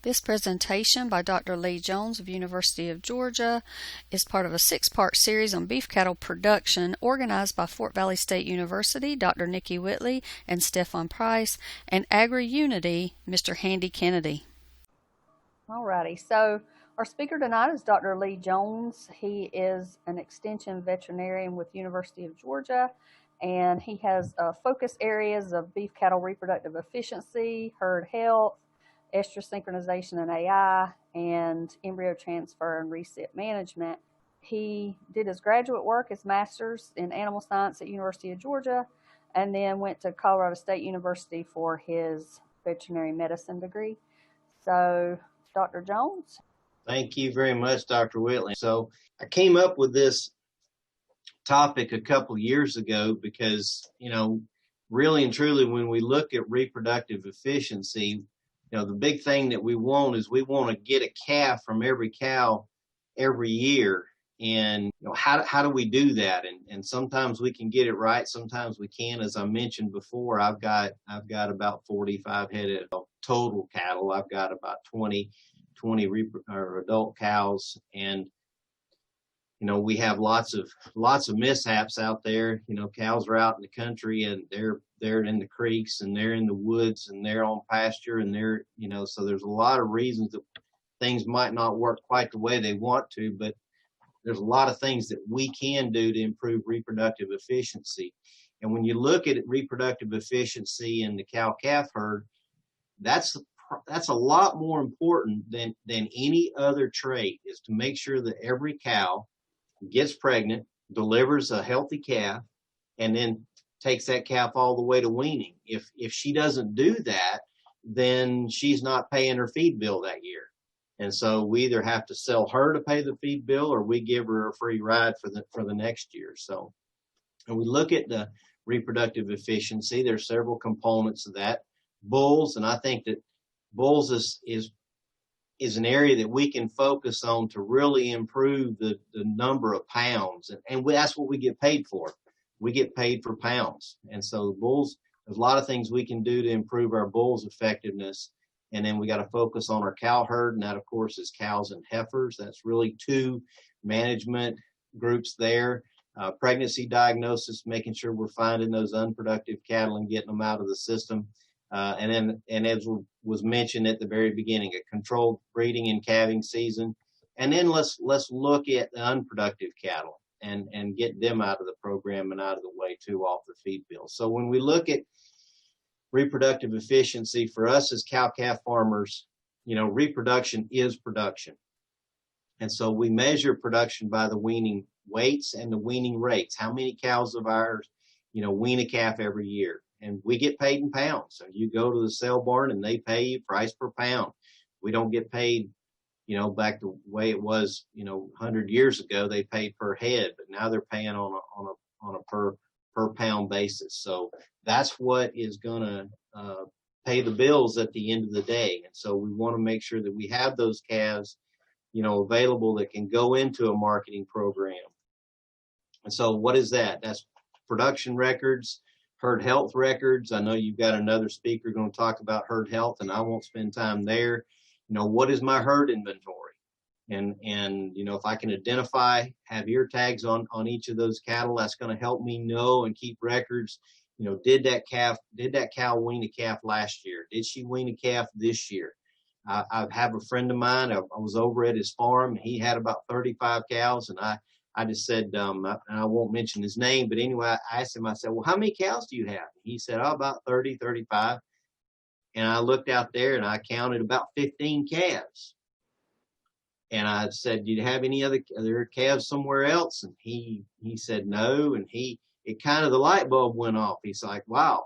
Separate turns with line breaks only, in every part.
This presentation by Dr. Lee Jones of University of Georgia is part of a 6-part series on beef cattle production organized by Fort Valley State University, Dr. Niki Whitley and Stefan Price, and AgriUnity, Mr. Handy Kennedy.
Alrighty, so our speaker tonight is Dr. Lee Jones. He is an extension veterinarian with University of Georgia, and he has focus areas of beef cattle reproductive efficiency, herd health, estrus synchronization and AI, and embryo transfer and reset management. He did his graduate work, his master's in animal science at University of Georgia, and then went to Colorado State University for his veterinary medicine degree. So, Dr. Jones.
Thank you very much, Dr. Whitley. So I came up with this topic a couple years ago because, really and truly, when we look at reproductive efficiency, the big thing that we want is we want to get a calf from every cow every year. And how do we do that? And sometimes we can get it right, sometimes we can. As I mentioned before, I've got about 45 head of total cattle. I've got about 20 adult cows, and we have lots of mishaps out there. Cows are out in the country and they're in the creeks and they're in the woods and they're on pasture and they're so there's a lot of reasons that things might not work quite the way they want to, but there's a lot of things that we can do to improve reproductive efficiency. And when you look at reproductive efficiency in the cow-calf herd, that's a lot more important than any other trait, is to make sure that every cow gets pregnant, delivers a healthy calf, and then takes that calf all the way to weaning. If she doesn't do that, then she's not paying her feed bill that year. And so we either have to sell her to pay the feed bill or we give her a free ride for the next year. So when we look at the reproductive efficiency, there's several components of that. Bulls, and I think that bulls is an area that we can focus on to really improve the number of pounds. And that's what we get paid for. We get paid for pounds. And so the bulls, there's a lot of things we can do to improve our bulls' effectiveness. And then we got to focus on our cow herd, and that, of course, is cows and heifers. That's really two management groups there. Pregnancy diagnosis, making sure we're finding those unproductive cattle and getting them out of the system. And as was mentioned at the very beginning, a controlled breeding and calving season. And then let's look at the unproductive cattle and get them out of the program and out of the way too, off the feed bill. So when we look at reproductive efficiency for us as cow-calf farmers, reproduction is production. And so we measure production by the weaning weights and the weaning rates. How many cows of ours, wean a calf every year? And we get paid in pounds. So you go to the sale barn and they pay you price per pound. We don't get paid, back the way it was, 100 years ago, they paid per head, but now they're paying on a per pound basis. So that's what is going to pay the bills at the end of the day. And so we want to make sure that we have those calves, available that can go into a marketing program. And so what is that? That's production records, herd health records. I know you've got another speaker going to talk about herd health, and I won't spend time there. What is my herd inventory? And if I can identify, have ear tags on each of those cattle, that's going to help me know and keep records. Did that cow wean a calf last year? Did she wean a calf this year? I have a friend of mine, I was over at his farm, he had about 35 cows, and I just said, and I won't mention his name, but anyway, I asked him, I said, well, how many cows do you have? He said, about 30, 35. And I looked out there and I counted about 15 calves. And I said, do you have any other calves somewhere else? And he said no. And it kind of, the light bulb went off. He's like, wow,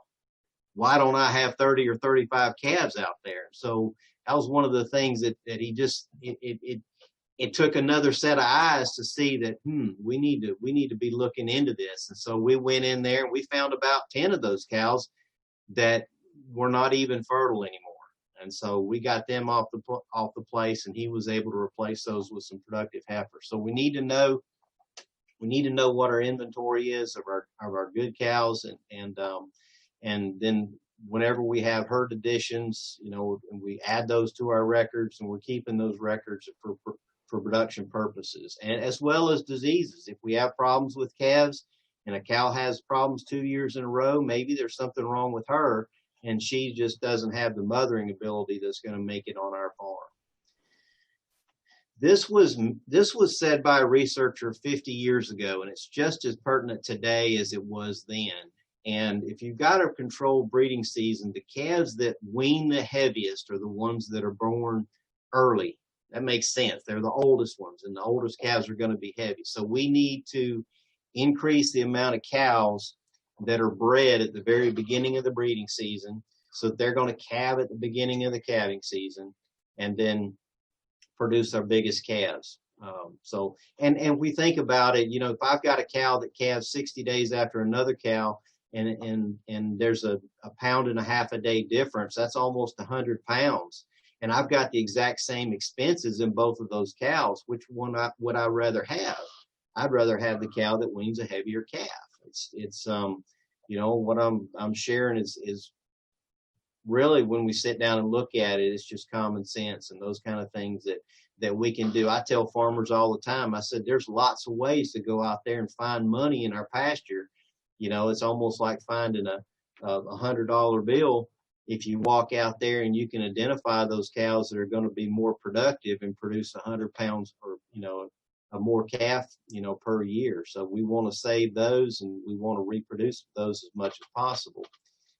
why don't I have 30 or 35 calves out there? So that was one of the things that he just, it took another set of eyes to see that, we need to be looking into this. And so we went in there and we found about 10 of those cows that were not even fertile anymore. And so we got them off the place, and he was able to replace those with some productive heifers. So we need to know what our inventory is of our good cows, and then whenever we have herd additions, you know, and we add those to our records, and we're keeping those records for production purposes, and as well as diseases. If we have problems with calves and a cow has problems 2 years in a row, maybe there's something wrong with her and she just doesn't have the mothering ability that's going to make it on our farm. This was said by a researcher 50 years ago, and it's just as pertinent today as it was then. And if you've got a controlled breeding season, the calves that wean the heaviest are the ones that are born early. That makes sense. They're the oldest ones, and the oldest calves are going to be heavy. So we need to increase the amount of cows that are bred at the very beginning of the breeding season, so that they're going to calve at the beginning of the calving season, and then produce our biggest calves. And we think about it, you know, if I've got a cow that calves 60 days after another cow, and there's a pound and a half a day difference, that's almost 100 pounds. And I've got the exact same expenses in both of those cows. Which one would I rather have? I'd rather have the cow that weans a heavier calf. It's you know, what I'm sharing is really, when we sit down and look at it, it's just common sense and those kind of things that we can do. I tell farmers all the time, I said, there's lots of ways to go out there and find money in our pasture. You know, it's almost like finding a $100 bill. If you walk out there and you can identify those cows that are going to be more productive and produce 100 pounds or, you know, a more calf, you know, per year. So we want to save those, and we want to reproduce those as much as possible.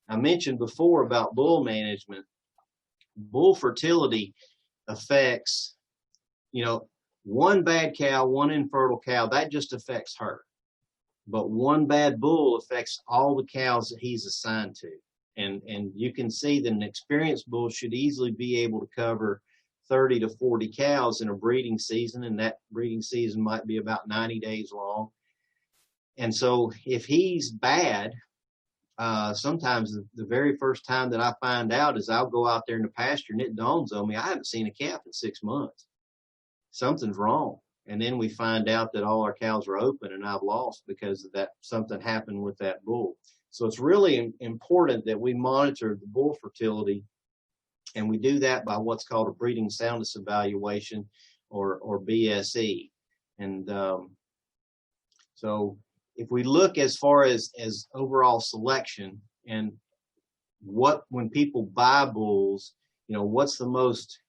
I mentioned before about bull management. Bull fertility affects, you know, one bad cow, one infertile cow, that just affects her. But one bad bull affects all the cows that he's assigned to. And you can see that an experienced bull should easily be able to cover 30 to 40 cows in a breeding season, and that breeding season might be about 90 days long. And so if he's bad, sometimes the very first time that I find out is I'll go out there in the pasture and it dawns on me, I haven't seen a calf in 6 months. Something's wrong. And then we find out that all our cows are open and I've lost because of that, something happened with that bull. So it's really important that we monitor the bull fertility, and we do that by what's called a breeding soundness evaluation, or BSE. And so if we look as far as overall selection and when people buy bulls, you know, what's the most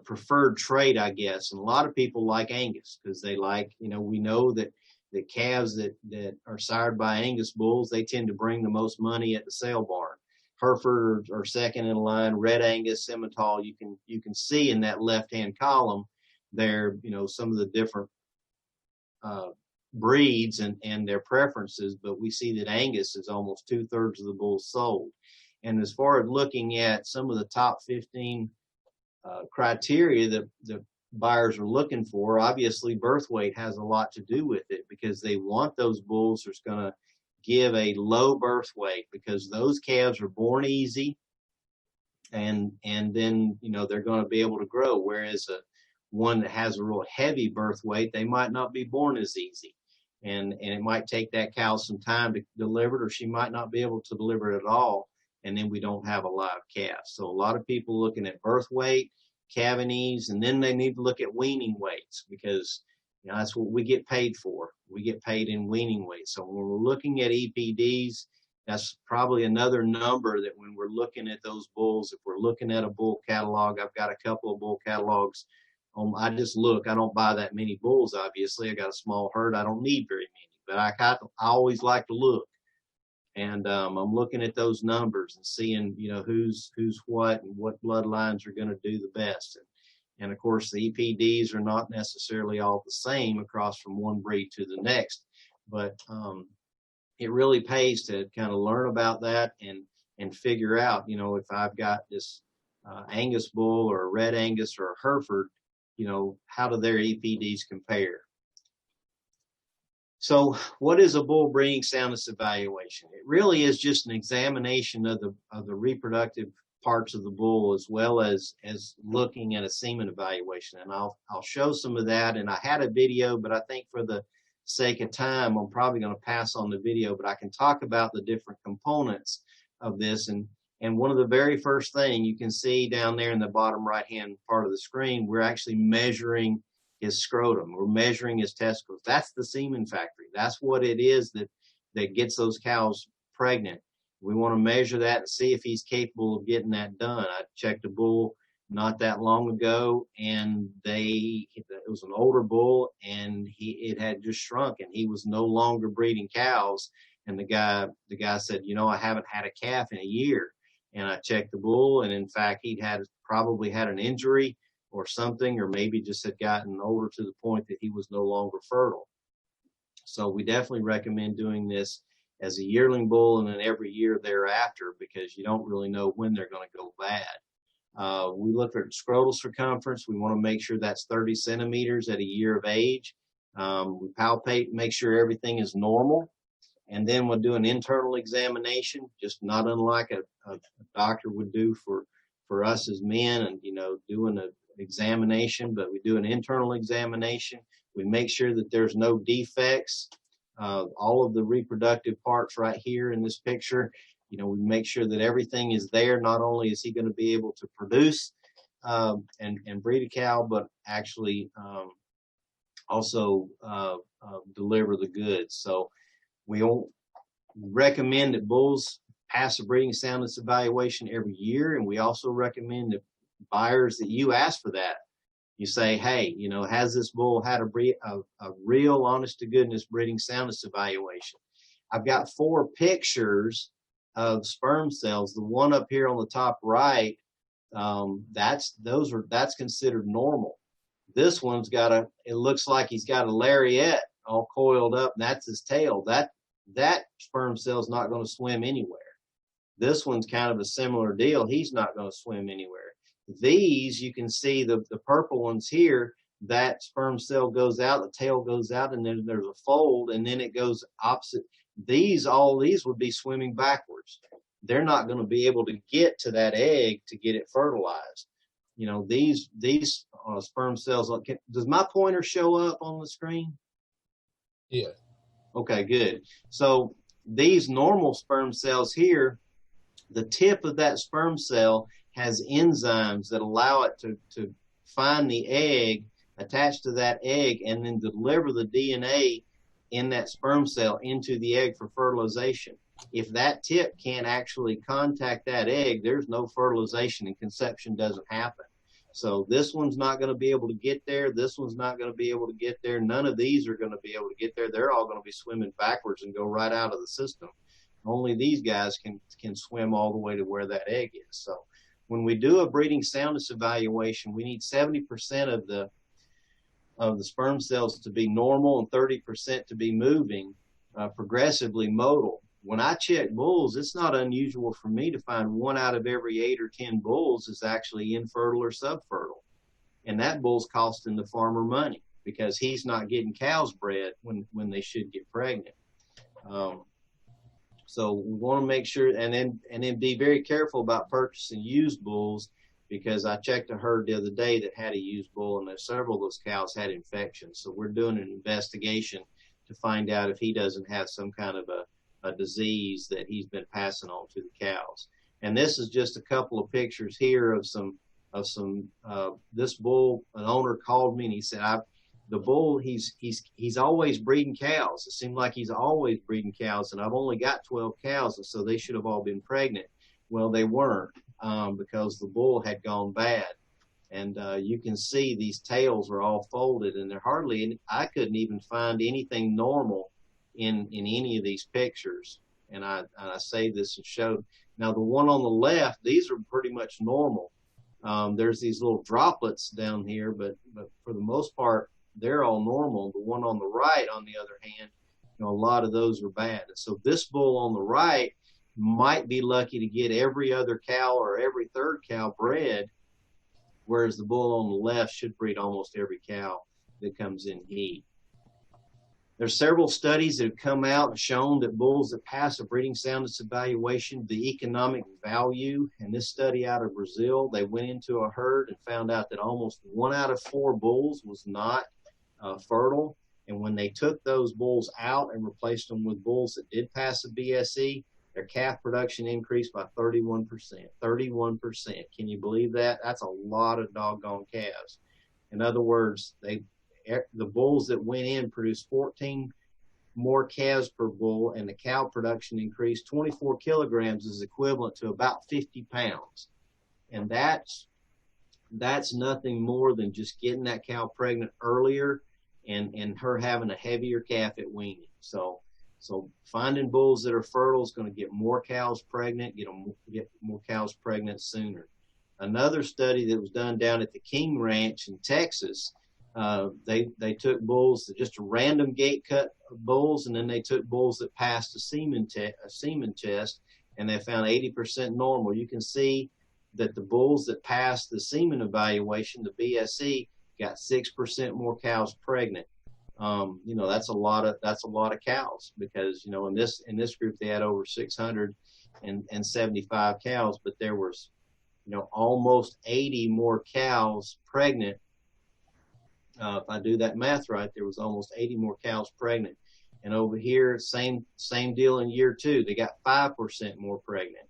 preferred trait, I guess. And a lot of people like Angus because they like, you know, we know that the calves that are sired by Angus bulls, they tend to bring the most money at the sale barn. Heifers are second in line. Red Angus, Simmental, you can see in that left-hand column there, you know, some of the different breeds and their preferences, but we see that Angus is almost 2/3 of the bulls sold. And as far as looking at some of the top 15 criteria that the buyers are looking for, obviously birth weight has a lot to do with it, because they want those bulls that's going to give a low birth weight, because those calves are born easy, and then, you know, they're going to be able to grow, whereas one that has a real heavy birth weight, they might not be born as easy, and it might take that cow some time to deliver it, or she might not be able to deliver it at all, and then we don't have a live calf. So a lot of people looking at birth weight, calving ease, and then they need to look at weaning weights, because, you know, that's what we get paid for. We get paid in weaning weight. So when we're looking at EPDs, that's probably another number that when we're looking at those bulls, if we're looking at a bull catalog, I've got a couple of bull catalogs. I just look. I don't buy that many bulls, obviously. I got a small herd. I don't need very many, but I always like to look. And I'm looking at those numbers and seeing, you know, who's what and what bloodlines are going to do the best. And of course, the EPDs are not necessarily all the same across from one breed to the next, but it really pays to kind of learn about that and figure out, you know, if I've got this Angus bull or a Red Angus or a Hereford, you know, how do their EPDs compare? So what is a bull breeding soundness evaluation? It really is just an examination of the reproductive parts of the bull, as well as looking at a semen evaluation. And I'll show some of that. And I had a video, but I think for the sake of time, I'm probably going to pass on the video, but I can talk about the different components of this. And one of the very first thing you can see down there in the bottom right-hand part of the screen, we're actually measuring his scrotum. We're measuring his testicles. That's the semen factory. That's what it is that gets those cows pregnant. We want to measure that and see if he's capable of getting that done. I checked a bull not that long ago, and it was an older bull, and it had just shrunk, and he was no longer breeding cows. And the guy said, I haven't had a calf in a year. And I checked the bull, and in fact, he'd probably had an injury or something, or maybe just had gotten older to the point that he was no longer fertile. So we definitely recommend doing this as a yearling bull and then every year thereafter, because you don't really know when they're going to go bad. We look at scrotal circumference. We want to make sure that's 30 centimeters at a year of age. We palpate, make sure everything is normal. And then we'll do an internal examination, just not unlike a doctor would do for us as men, and, doing an examination, but we do an internal examination. We make sure that there's no defects. All of the reproductive parts right here in this picture, we make sure that everything is there. Not only is he going to be able to produce and breed a cow, but actually also deliver the goods. So we don't recommend that bulls pass a breeding soundness evaluation every year, and we also recommend that buyers that you ask for that. You say, hey, has this bull had a real honest-to-goodness breeding soundness evaluation? I've got 4 pictures of sperm cells. The one up here on the top right, that's considered normal. This one's it looks like he's got a lariat all coiled up, and that's his tail. That sperm cell's not going to swim anywhere. This one's kind of a similar deal. He's not going to swim anywhere. These, you can see the purple ones here, that sperm cell goes out, the tail goes out, and then there's a fold, and then it goes opposite. All these would be swimming backwards. They're not going to be able to get to that egg to get it fertilized. These sperm cells. Does my pointer show up on the screen?
Yeah.
Okay, good. So these normal sperm cells here, the tip of that sperm cell has enzymes that allow it to find the egg, attach to that egg, and then deliver the DNA in that sperm cell into the egg for fertilization. If that tip can't actually contact that egg, there's no fertilization and conception doesn't happen. So this one's not going to be able to get there. This one's not going to be able to get there. None of these are going to be able to get there. They're all going to be swimming backwards and go right out of the system. Only these guys can swim all the way to where that egg is. So when we do a breeding soundness evaluation, we need 70% of the sperm cells to be normal and 30% to be moving, progressively motile. When I check bulls, it's not unusual for me to find 1 out of every 8 or 10 bulls is actually infertile or subfertile. And that bull's costing the farmer money because he's not getting cows bred when they should get pregnant. So we want to make sure, and then be very careful about purchasing used bulls, because I checked a herd the other day that had a used bull, and several of those cows had infections. So we're doing an investigation to find out if he doesn't have some kind of a disease that he's been passing on to the cows. And this is just a couple of pictures here of this bull. An owner called me and he said, the bull, he's always breeding cows. It seemed like he's always breeding cows, and I've only got 12 cows, and so they should have all been pregnant. Well, they weren't, because the bull had gone bad. And you can see these tails are all folded, and I couldn't even find anything normal in any of these pictures. And I saved this and showed. Now the one on the left, these are pretty much normal. There's these little droplets down here, but for the most part, they're all normal. The one on the right, on the other hand, a lot of those are bad. And so this bull on the right might be lucky to get every other cow or every third cow bred, whereas the bull on the left should breed almost every cow that comes in heat. There's several studies that have come out and shown that bulls that pass a breeding soundness evaluation, the economic value, and this study out of Brazil, they went into a herd and found out that almost 1 out of 4 bulls was not fertile. And when they took those bulls out and replaced them with bulls that did pass a BSE, Their calf production increased by 31%. 31%. Can you believe that? That's a lot of doggone calves. In other words, the bulls that went in produced 14 more calves per bull, and the cow production increased 24 kilograms, is equivalent to about 50 pounds. And that's nothing more than just getting that cow pregnant earlier and her having a heavier calf at weaning. So finding bulls that are fertile is going to get more cows pregnant, get more cows pregnant sooner. Another study that was done down at the King Ranch in Texas, they took bulls, just a random gate cut bulls, and then they took bulls that passed a semen test, and they found 80% normal. You can see that the bulls that passed the semen evaluation, the BSE, got 6% more cows pregnant. That's a lot of cows, because in this group they had over 675 cows, but there was almost 80 more cows pregnant. If I do that math right, there was almost 80 more cows pregnant. And over here, same deal in year 2. They got 5% more pregnant.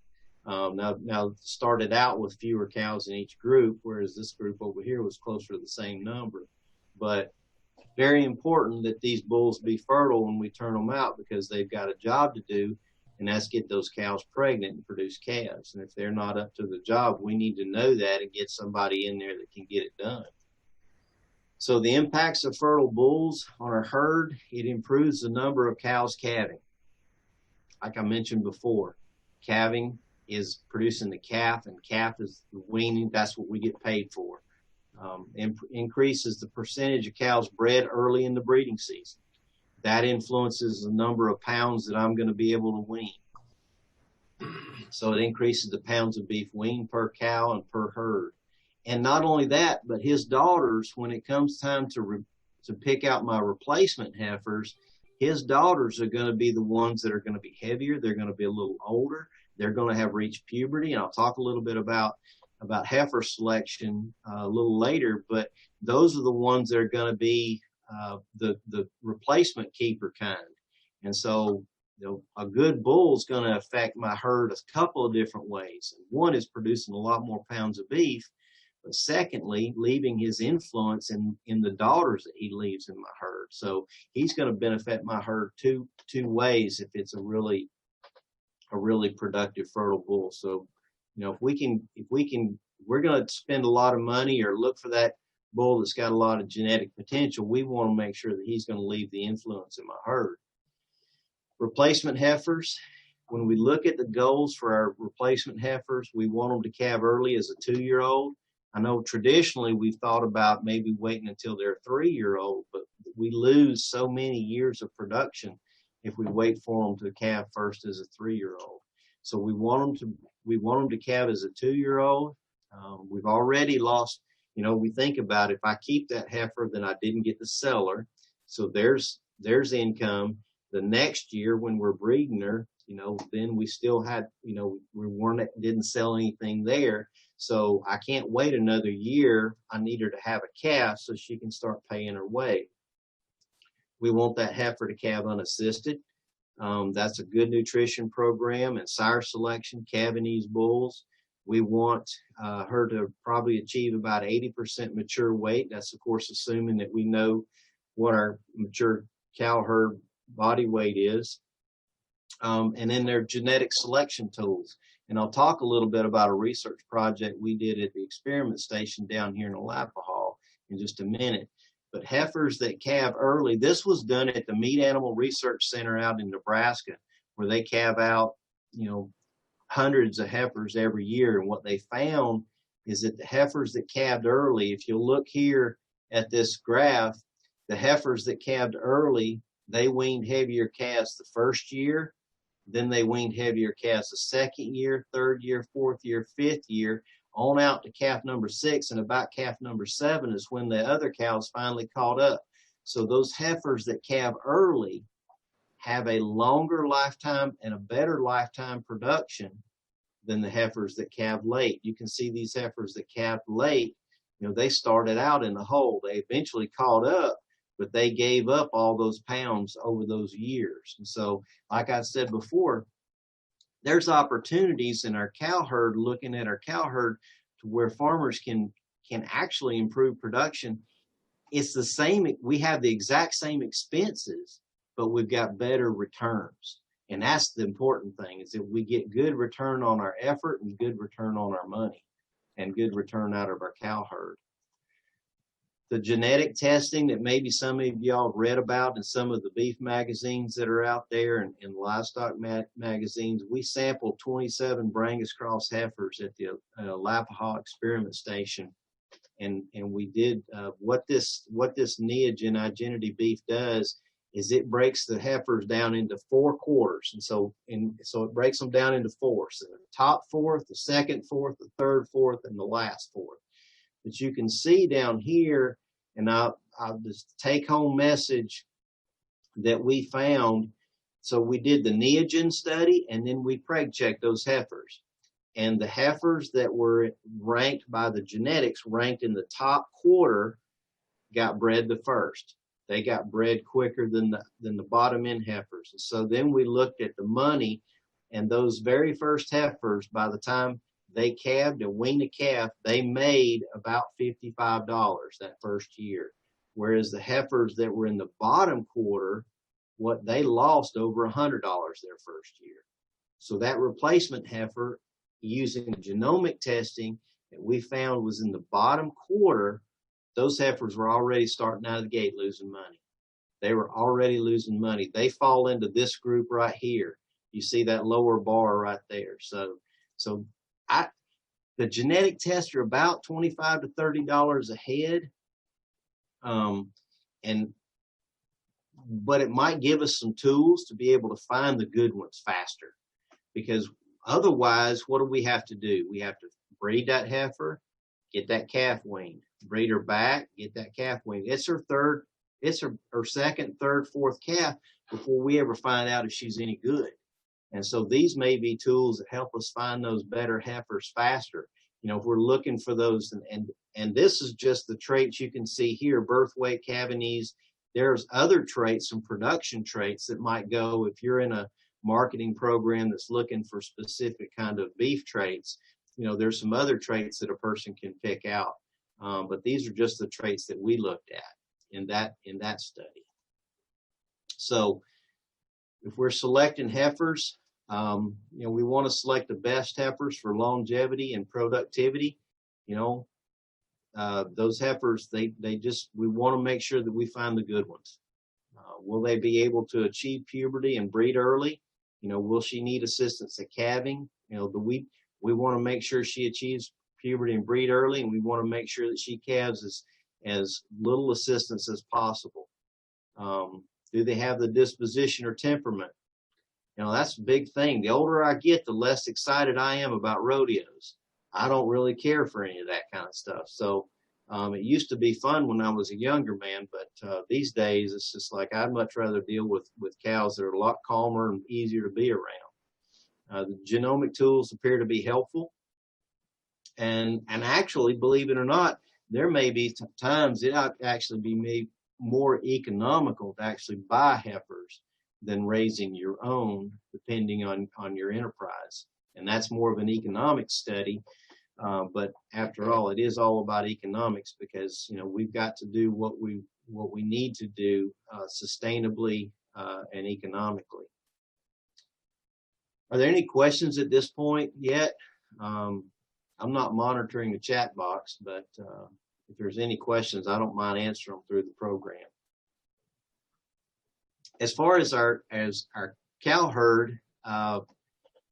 Now started out with fewer cows in each group, whereas this group over here was closer to the same number. But very important that these bulls be fertile when we turn them out, because they've got a job to do, and that's get those cows pregnant and produce calves. And if they're not up to the job, we need to know that and get somebody in there that can get it done. So the impacts of fertile bulls on our herd: it improves the number of cows calving. Like I mentioned before, calving is producing the calf, and calf is the weaning. That's what we get paid for. Increases the percentage of cows bred early in the breeding season. That influences the number of pounds that I'm going to be able to wean. So it increases the pounds of beef weaned per cow and per herd. And not only that, but his daughters, when it comes time to pick out my replacement heifers, his daughters are going to be the ones that are going to be heavier. They're going to be a little older. They're going to have reached puberty. And I'll talk a little bit about heifer selection a little later, but those are the ones that are going to be the replacement keeper kind. And so a good bull is going to affect my herd a couple of different ways. One is producing a lot more pounds of beef, but secondly, leaving his influence in the daughters that he leaves in my herd. So he's going to benefit my herd two ways if it's a really productive fertile bull. So if we can, we're going to spend a lot of money or look for that bull that's got a lot of genetic potential. We want to make sure that he's going to leave the influence in my herd. Replacement heifers. When we look at the goals for our replacement heifers, we want them to calve early as a 2-year-old. I know traditionally we've thought about maybe waiting until they're a 3-year-old, but we lose so many years of production if we wait for them to calve first as a 3-year-old. So we want them to calve as a 2-year-old. We've already lost, we think about, if I keep that heifer, then I didn't get to sell her. So there's income. The next year when we're breeding her, then we still had, didn't sell anything there. So I can't wait another year. I need her to have a calf so she can start paying her way. We want that heifer to calve unassisted. That's a good nutrition program and sire selection, calving these bulls. We want her to probably achieve about 80% mature weight. That's, of course, assuming that we know what our mature cow herd body weight is. And then their genetic selection tools. And I'll talk a little bit about a research project we did at the experiment station down here in Alapahaw in just a minute. But heifers that calve early, this was done at the Meat Animal Research Center out in Nebraska, where they calve out, hundreds of heifers every year. And what they found is that the heifers that calved early, if you look here at this graph, the heifers that calved early, they weaned heavier calves the first year, then they weaned heavier calves the second year, third year, fourth year, fifth year, on out to calf number 6, and about calf number 7 is when the other cows finally caught up. So those heifers that calve early have a longer lifetime and a better lifetime production than the heifers that calve late. You can see these heifers that calved late, they started out in the hole. They eventually caught up, but they gave up all those pounds over those years. And so, like I said before, there's opportunities in our cow herd, looking at our cow herd, to where farmers can actually improve production. It's the same, we have the exact same expenses, but we've got better returns. And that's the important thing, is that we get good return on our effort and good return on our money and good return out of our cow herd. The genetic testing that maybe some of y'all have read about in some of the beef magazines that are out there, and livestock magazines, we sampled 27 Brangus cross heifers at the Lappaha experiment station. And we did what this Neogen Igenity beef does is it breaks the heifers down into 4 quarters, and so it breaks them down into 4. So the top fourth, the second fourth, the third fourth, and the last fourth. But you can see down here, and I'll just take home message that we found. So we did the Neogen study, and then we Preg checked those heifers. And the heifers that were ranked by the genetics, ranked in the top quarter, got bred the first. They got bred quicker than the bottom end heifers. And so then we looked at the money, and those very first heifers, by the time they calved and weaned a calf, they made about $55 that first year. Whereas the heifers that were in the bottom quarter, what they lost over $100 their first year. So that replacement heifer, using the genomic testing that we found was in the bottom quarter, those heifers were already starting out of the gate losing money. They were already losing money. They fall into this group right here. You see that lower bar right there. So the genetic tests are about $25 to $30 a head, but it might give us some tools to be able to find the good ones faster. Because otherwise, what do we have to do? We have to breed that heifer, get that calf weaned, breed her back, get that calf weaned. It's her second, third, fourth calf before we ever find out if she's any good. And so these may be tools that help us find those better heifers faster. You know, if we're looking for those, and this is just the traits you can see here: birth weight, calving ease. There's other traits, some production traits that might go if you're in a marketing program that's looking for specific kind of beef traits. You know, there's some other traits that a person can pick out, but these are just the traits that we looked at in that study. So if we're selecting heifers, you know, we want to select the best heifers for longevity and productivity. You know, those heifers, we want to make sure that we find the good ones. Will they be able to achieve puberty and breed early? You know, will she need assistance at calving? You know, we want to make sure she achieves puberty and breed early, and we want to make sure that she calves as little assistance as possible. Do they have the disposition or temperament? You know, that's a big thing. The older I get, the less excited I am about rodeos. I don't really care for any of that kind of stuff. So it used to be fun when I was a younger man, but these days it's just like I'd much rather deal with cows that are a lot calmer and easier to be around. The genomic tools appear to be helpful. And actually, believe it or not, there may be times it actually be made more economical to actually buy heifers than raising your own, depending on your enterprise. And that's more of an economic study. But after all, it is all about economics, because, you know, we've got to do what we need to do sustainably and economically. Are there any questions at this point yet? I'm not monitoring the chat box, but if there's any questions, I don't mind answering them through the program. As far as our cow herd,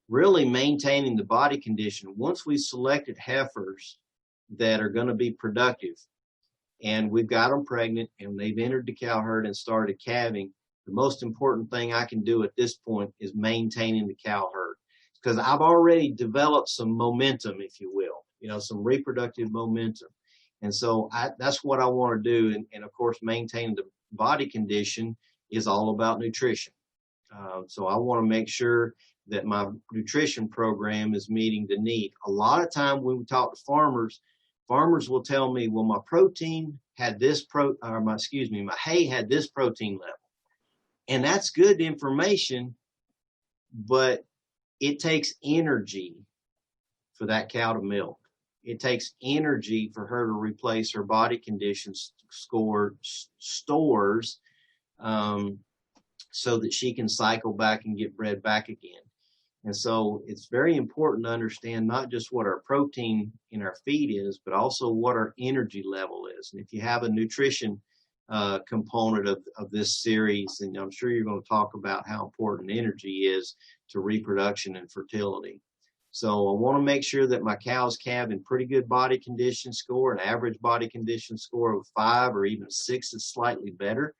really maintaining the body condition, once we selected heifers that are going to be productive, and we've got them pregnant and they've entered the cow herd and started calving, the most important thing I can do at this point is maintaining the cow herd, because I've already developed some momentum, if you will, you know, some reproductive momentum. And so that's what I want to do. And of course, maintaining the body condition is all about nutrition. So I want to make sure that my nutrition program is meeting the need. A lot of time when we talk to farmers will tell me, well, my protein had this my hay had this protein level. And that's good information, but it takes energy for that cow to milk. It takes energy for her to replace her body condition score stores so that she can cycle back and get bred back again. And so it's very important to understand not just what our protein in our feed is, but also what our energy level is. And if you have a nutrition component of this series, and I'm sure you're going to talk about how important energy is to reproduction and fertility. So I want to make sure that my cows calve in pretty good body condition score. An average body condition score of 5 or even 6 is slightly better.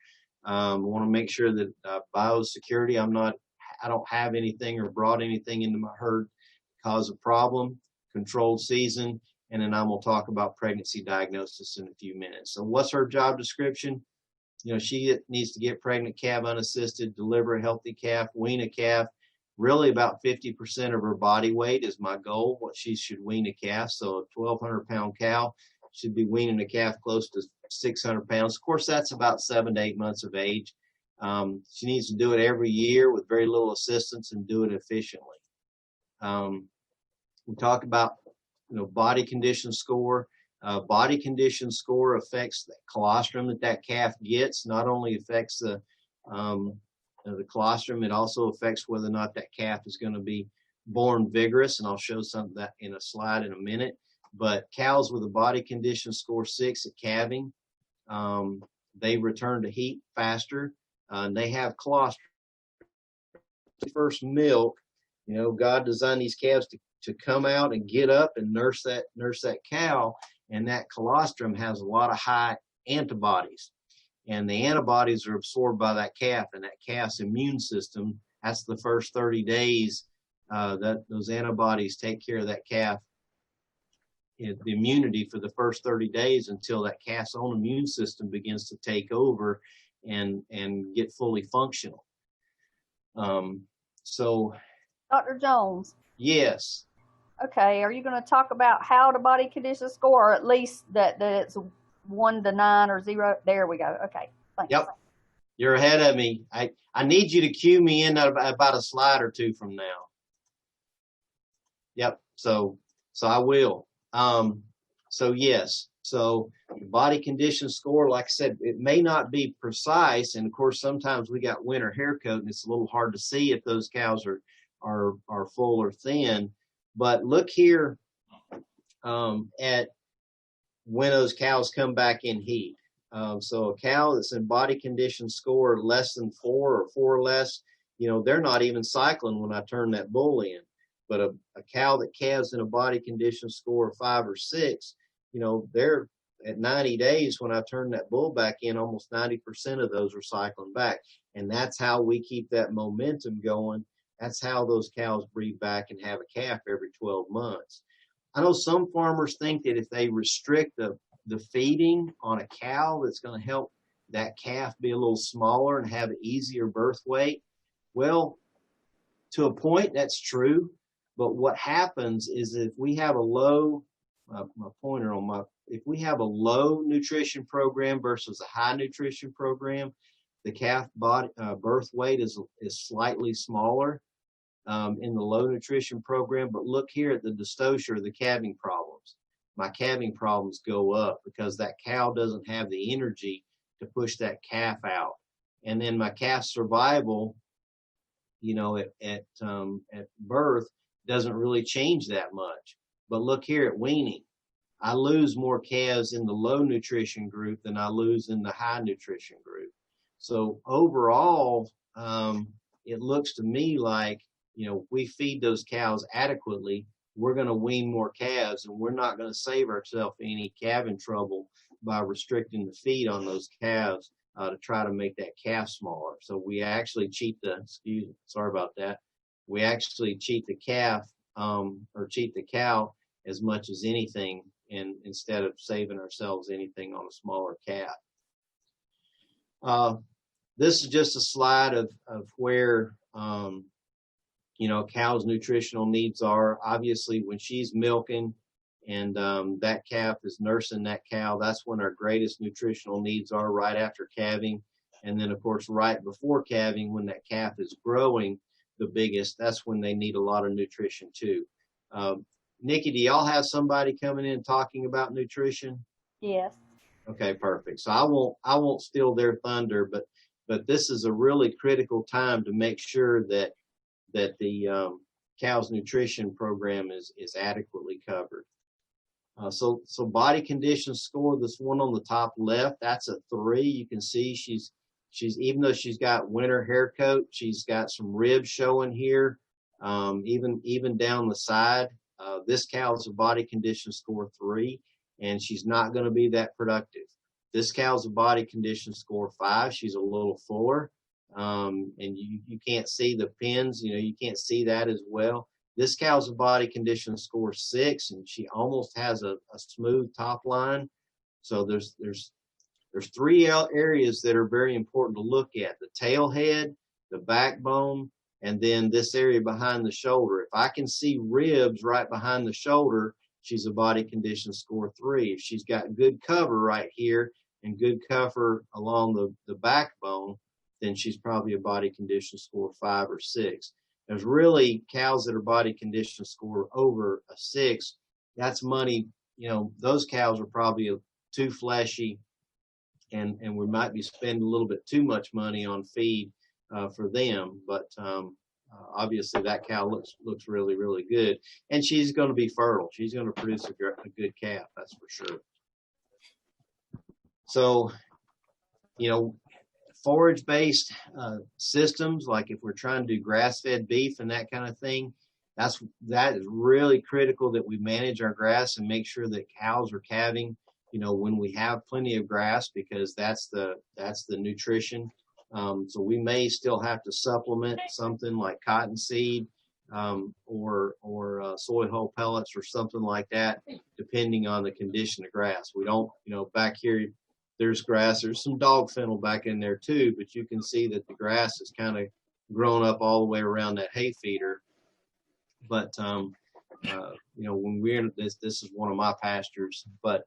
I want to make sure that biosecurity, I don't have anything or brought anything into my herd to cause a problem, controlled season, and then I'm going to talk about pregnancy diagnosis in a few minutes. So what's her job description? You know, she needs to get pregnant calf unassisted, deliver a healthy calf, wean a calf. Really about 50% of her body weight is my goal, what she should wean a calf. So a 1,200 pound cow should be weaning a calf close to 600 pounds. Of course, that's about 7 to 8 months of age. She needs to do it every year with very little assistance and do it efficiently. We talk about, you know, body condition score. Body condition score affects the colostrum that calf gets. Not only affects the colostrum, it also affects whether or not that calf is going to be born vigorous, and I'll show some of that in a slide in a minute. But cows with a body condition score 6 at calving, they return to heat faster. And they have colostrum. First milk, you know, God designed these calves to come out and get up and nurse that cow, and that colostrum has a lot of high antibodies, and the antibodies are absorbed by that calf, and that calf's immune system, that's the first 30 days that those antibodies take care of that calf, the immunity for the first 30 days until that calf's own immune system begins to take over and get fully functional. So
Dr. Jones.
Yes.
Okay, are you going to talk about how the body condition score, or at least that it's 1 to 9 or 0? There we go. Okay, thanks.
Yep. You're ahead of me. I need you to cue me in about a slide or two from now. Yep. So I will. So yes. So the body condition score, like I said, it may not be precise, and of course sometimes we got winter hair coat, and it's a little hard to see if those cows are full or thin. But look here at when those cows come back in heat. So a cow that's in body condition score less than 4 or 4 or less, you know, they're not even cycling when I turn that bull in. But a cow that calves in a body condition score of 5 or 6, you know, they're at 90 days when I turn that bull back in, almost 90% of those are cycling back. And that's how we keep that momentum going. That's how those cows breed back and have a calf every 12 months. I know some farmers think that if they restrict the feeding on a cow, that's going to help that calf be a little smaller and have an easier birth weight. Well, to a point, that's true. But what happens is if we have a low, if we have a low nutrition program versus a high nutrition program, the calf body birth weight is slightly smaller in the low nutrition program. But look here at the dystocia, the calving problems. My calving problems go up because that cow doesn't have the energy to push that calf out. And then my calf survival, you know, at birth doesn't really change that much. But look here at weaning. I lose more calves in the low nutrition group than I lose in the high nutrition group. So overall, it looks to me like, you know, if we feed those cows adequately, we're going to wean more calves, and we're not going to save ourselves any calving trouble by restricting the feed on those calves to try to make that calf smaller. So we actually cheat we actually cheat the calf or cheat the cow as much as anything, and instead of saving ourselves anything on a smaller calf. This is just a slide of where you know, cow's nutritional needs are. Obviously, when she's milking and that calf is nursing that cow, that's when our greatest nutritional needs are, right after calving. And then, of course, right before calving, when that calf is growing, the biggest, that's when they need a lot of nutrition too. Nikki, do y'all have somebody coming in talking about nutrition?
Yes.
Okay, perfect. So I won't steal their thunder, but this is a really critical time to make sure that the cow's nutrition program is adequately covered. So body condition score, this one on the top left, that's a 3. You can see she's even though she's got winter hair coat, she's got some ribs showing here, even down the side. This cow's a body condition score 3, and she's not going to be that productive. This cow's a body condition score 5. She's a little fuller, and you can't see the pins. You can't see that as well. This cow's a body condition score 6, and she almost has a smooth top line. So there's 3 areas that are very important to look at: the tail head, the backbone, and then this area behind the shoulder. If I can see ribs right behind the shoulder, she's a body condition score 3. If she's got good cover right here and good cover along the backbone, then she's probably a body condition score 5 or 6. There's really cows that are body condition score over a 6. That's money. Those cows are probably too fleshy, and we might be spending a little bit too much money on feed for them. But obviously that cow looks really, really good, and she's going to be fertile. She's going to produce a good calf, that's for sure. So, forage-based systems, like if we're trying to do grass-fed beef and that kind of thing, that is really critical that we manage our grass and make sure that cows are calving, when we have plenty of grass, because that's the nutrition. So we may still have to supplement something like cottonseed or soy hull pellets or something like that, depending on the condition of grass. We don't, back here, there's grass. There's some dog fennel back in there too, but you can see that the grass is kind of grown up all the way around that hay feeder. But, when we're in this is one of my pastures, but,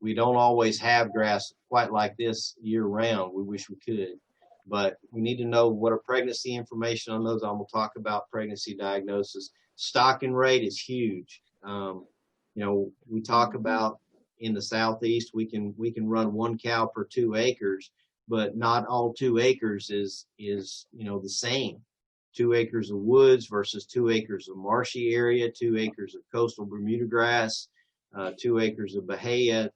we don't always have grass quite like this year round. We wish we could, but we need to know what a pregnancy information on those. I'm going to talk about pregnancy diagnosis. Stocking rate is huge. We talk about in the Southeast, we can run 1 cow per 2 acres, but not all 2 acres is the same. 2 acres of woods versus 2 acres of marshy area, 2 acres of coastal Bermuda grass, 2 acres of bahia,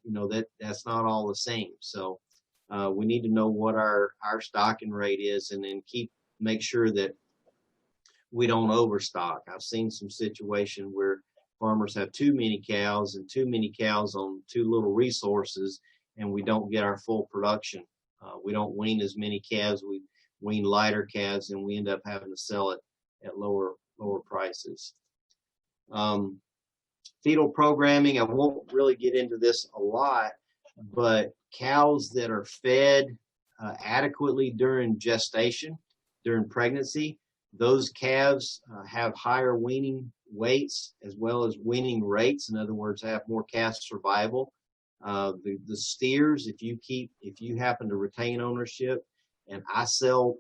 that's not all the same. So we need to know what our stocking rate is, and then make sure that we don't overstock. I've seen some situation where farmers have too many cows and too many cows on too little resources, and we don't get our full production. We don't wean as many calves. We wean lighter calves, and we end up having to sell it at lower prices. Fetal programming, I won't really get into this a lot, but cows that are fed adequately during gestation, during pregnancy, those calves have higher weaning weights as well as weaning rates. In other words, have more calf survival. The steers, if you happen to retain ownership, and I sell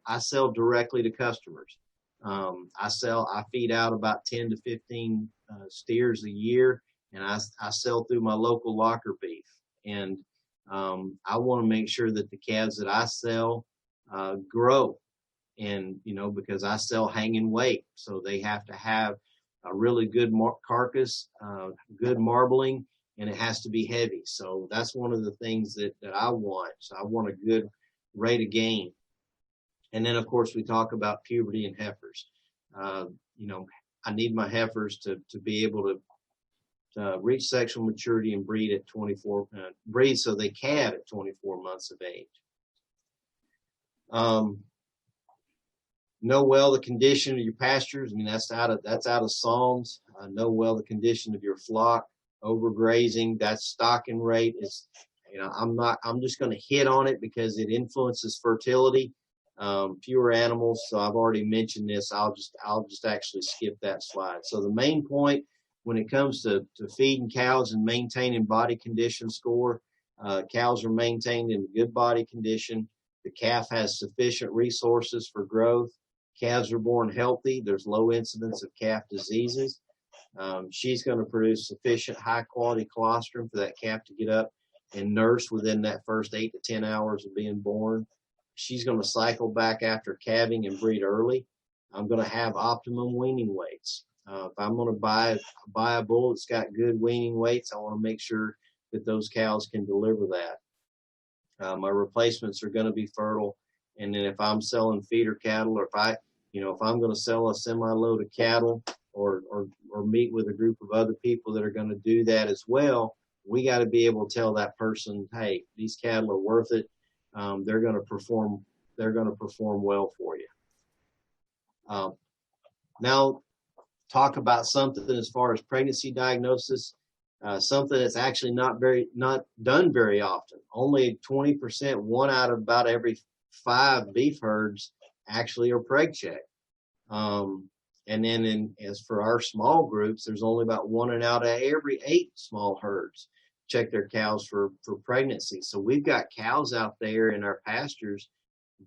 directly to customers. I feed out about 10 to 15 steers a year, and I sell through my local locker beef. And I want to make sure that the calves that I sell grow, and because I sell hanging weight, so they have to have a really good carcass, good marbling, and it has to be heavy. So that's one of the things that I want. So I want a good rate of gain. And then, of course, we talk about puberty and heifers. I need my heifers to be able to reach sexual maturity and breed at 24, breed so they calve at 24 months of age. Know well the condition of your pastures. I mean, that's out of Psalms. Know well the condition of your flock. Overgrazing, that's stocking rate. Is I'm just going to hit on it because it influences fertility. Fewer animals. So I've already mentioned this. I'll just actually skip that slide. So the main point when it comes to feeding cows and maintaining body condition score, cows are maintained in good body condition. The calf has sufficient resources for growth. calves are born healthy. There's low incidence of calf diseases. She's going to produce sufficient high-quality colostrum for that calf to get up and nurse within that first 8 to 10 hours of being born. She's going to cycle back after calving and breed early. I'm going to have optimum weaning weights. If I'm going to buy a bull that's got good weaning weights, I want to make sure that those cows can deliver that. My replacements are going to be fertile. And then if I'm selling feeder cattle, or if I'm going to sell a semi-load of cattle or meet with a group of other people that are going to do that as well, we got to be able to tell that person, hey, these cattle are worth it. They're going to perform well for you. Now, talk about something as far as pregnancy diagnosis. Something that's actually not done very often. Only 20%, 1 out of about every 5 beef herds actually are Preg Check. And then as for our small groups, there's only about 1 out of every 8 small herds check their cows for pregnancy. So we've got cows out there in our pastures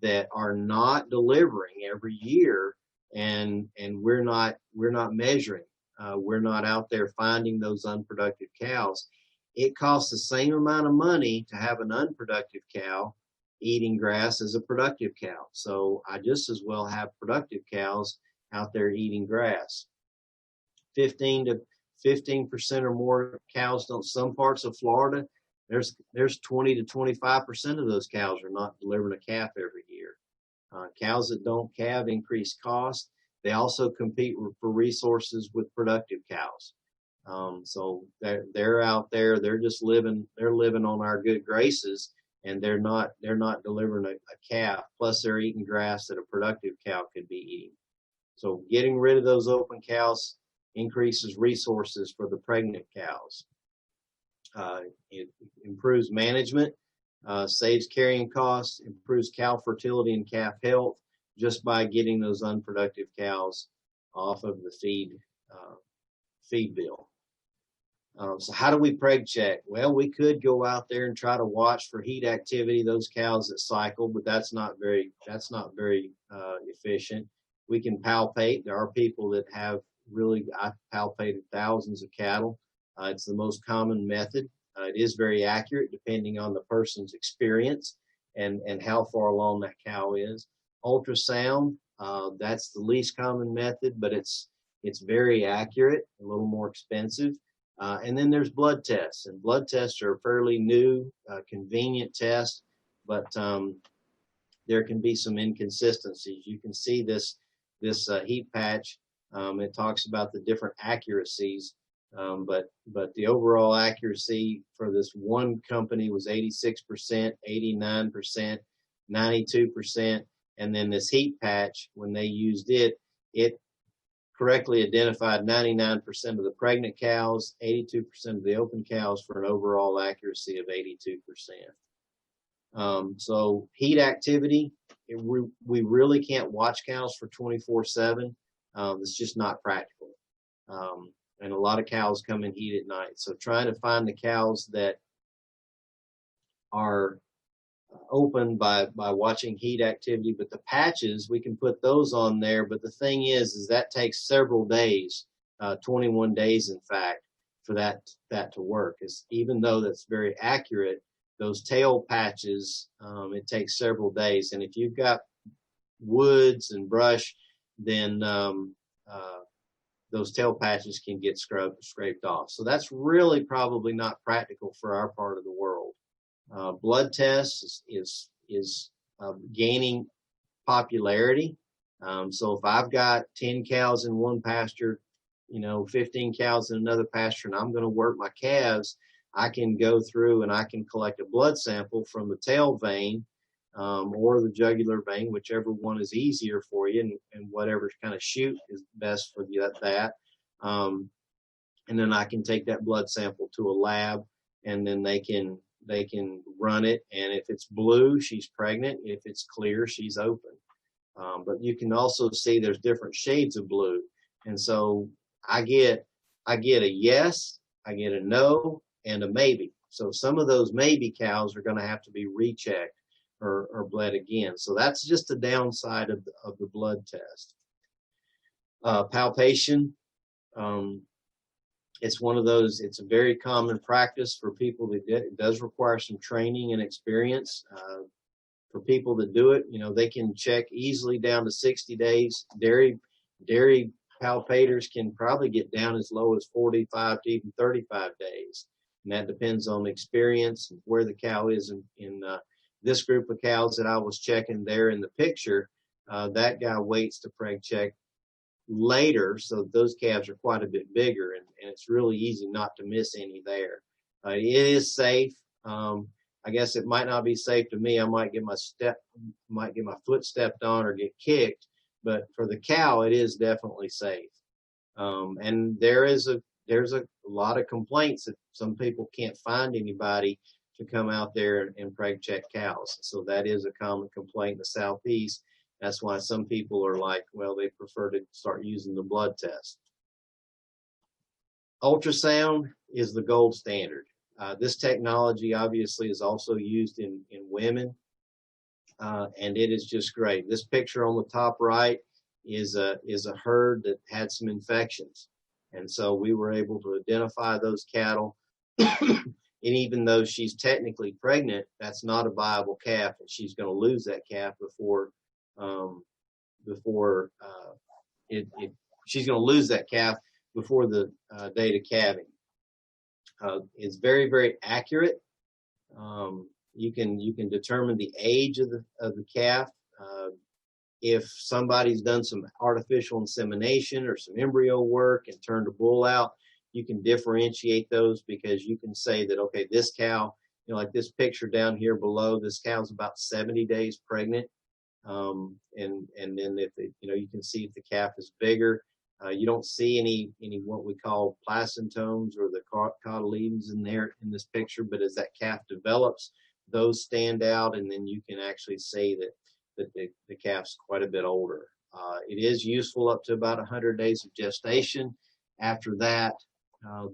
that are not delivering every year, and we're not measuring. We're not out there finding those unproductive cows. It costs the same amount of money to have an unproductive cow eating grass as a productive cow. So I just as well have productive cows out there eating grass. 15% or more cows don't. Some parts of Florida, there's 20 to 25% of those cows are not delivering a calf every year. Cows that don't calve increase cost. They also compete for resources with productive cows. So they're out there. They're just living on our good graces, and they're not delivering a calf. Plus, they're eating grass that a productive cow could be eating. So getting rid of those open cows increases resources for the pregnant cows. It improves management, saves carrying costs, improves cow fertility and calf health just by getting those unproductive cows off of the feed bill. So how do we Preg check? Well, we could go out there and try to watch for heat activity, those cows that cycle, but that's not very efficient. We can palpate. There are people that have I've palpated thousands of cattle. It's the most common method. It is very accurate depending on the person's experience and how far along that cow is. Ultrasound, that's the least common method, but it's very accurate, a little more expensive. And then there's blood tests, and blood tests are a fairly new, convenient test, but there can be some inconsistencies. You can see this heat patch. It talks about the different accuracies, but the overall accuracy for this one company was 86%, 89%, 92%, and then this heat patch, when they used it correctly identified 99% of the pregnant cows, 82% of the open cows, for an overall accuracy of 82%. So heat activity, we really can't watch cows for 24/7. It's just not practical. And a lot of cows come in heat at night. So trying to find the cows that are open by watching heat activity, but the patches, we can put those on there. But the thing is that takes several days, 21 days, in fact, for that to work. Even though that's very accurate, those tail patches, it takes several days. And if you've got woods and brush, then those tail patches can get scraped off. So that's really probably not practical for our part of the world. Blood tests is gaining popularity. So if I've got 10 cows in one pasture, 15 cows in another pasture, and I'm going to work my calves, I can go through and I can collect a blood sample from the tail vein or the jugular vein, whichever one is easier for you, and whatever kind of chute is best for you at that. And then I can take that blood sample to a lab, and then they can run it. And if it's blue, she's pregnant. If it's clear, she's open. But you can also see there's different shades of blue. And so I get a yes, I get a no, and a maybe. So some of those maybe cows are going to have to be rechecked. or bled again. So that's just the downside of the blood test. Palpation, it's one of those, it's a very common practice for people that it does require some training and experience. For people that do it, they can check easily down to 60 days. Dairy palpators can probably get down as low as 45 to even 35 days. And that depends on experience and where the cow is in this group of cows that I was checking there in the picture. That guy waits to Preg check later, so those calves are quite a bit bigger, and it's really easy not to miss any there. It is safe. I guess it might not be safe to me. I might get my foot stepped on or get kicked, but for the cow, it is definitely safe. And there's a lot of complaints that some people can't find anybody to come out there and Preg check cows. So that is a common complaint in the Southeast. That's why some people are like, well, they prefer to start using the blood test. Ultrasound is the gold standard. This technology obviously is also used in women, and it is just great. This picture on the top right is a herd that had some infections, and so we were able to identify those cattle. And even though she's technically pregnant, that's not a viable calf, and she's going to lose that calf she's going to lose that calf before the date of calving. It's very, very accurate. You can determine the age of the calf. If somebody's done some artificial insemination or some embryo work and turned a bull out, you can differentiate those, because you can say that, okay, this cow, like this picture down here below, this cow's about 70 days pregnant. And then if you can see if the calf is bigger. You don't see any what we call placentomes or the cotyledons in there in this picture, but as that calf develops, those stand out, and then you can actually say that the calf's quite a bit older. It is useful up to about 100 days of gestation. After that,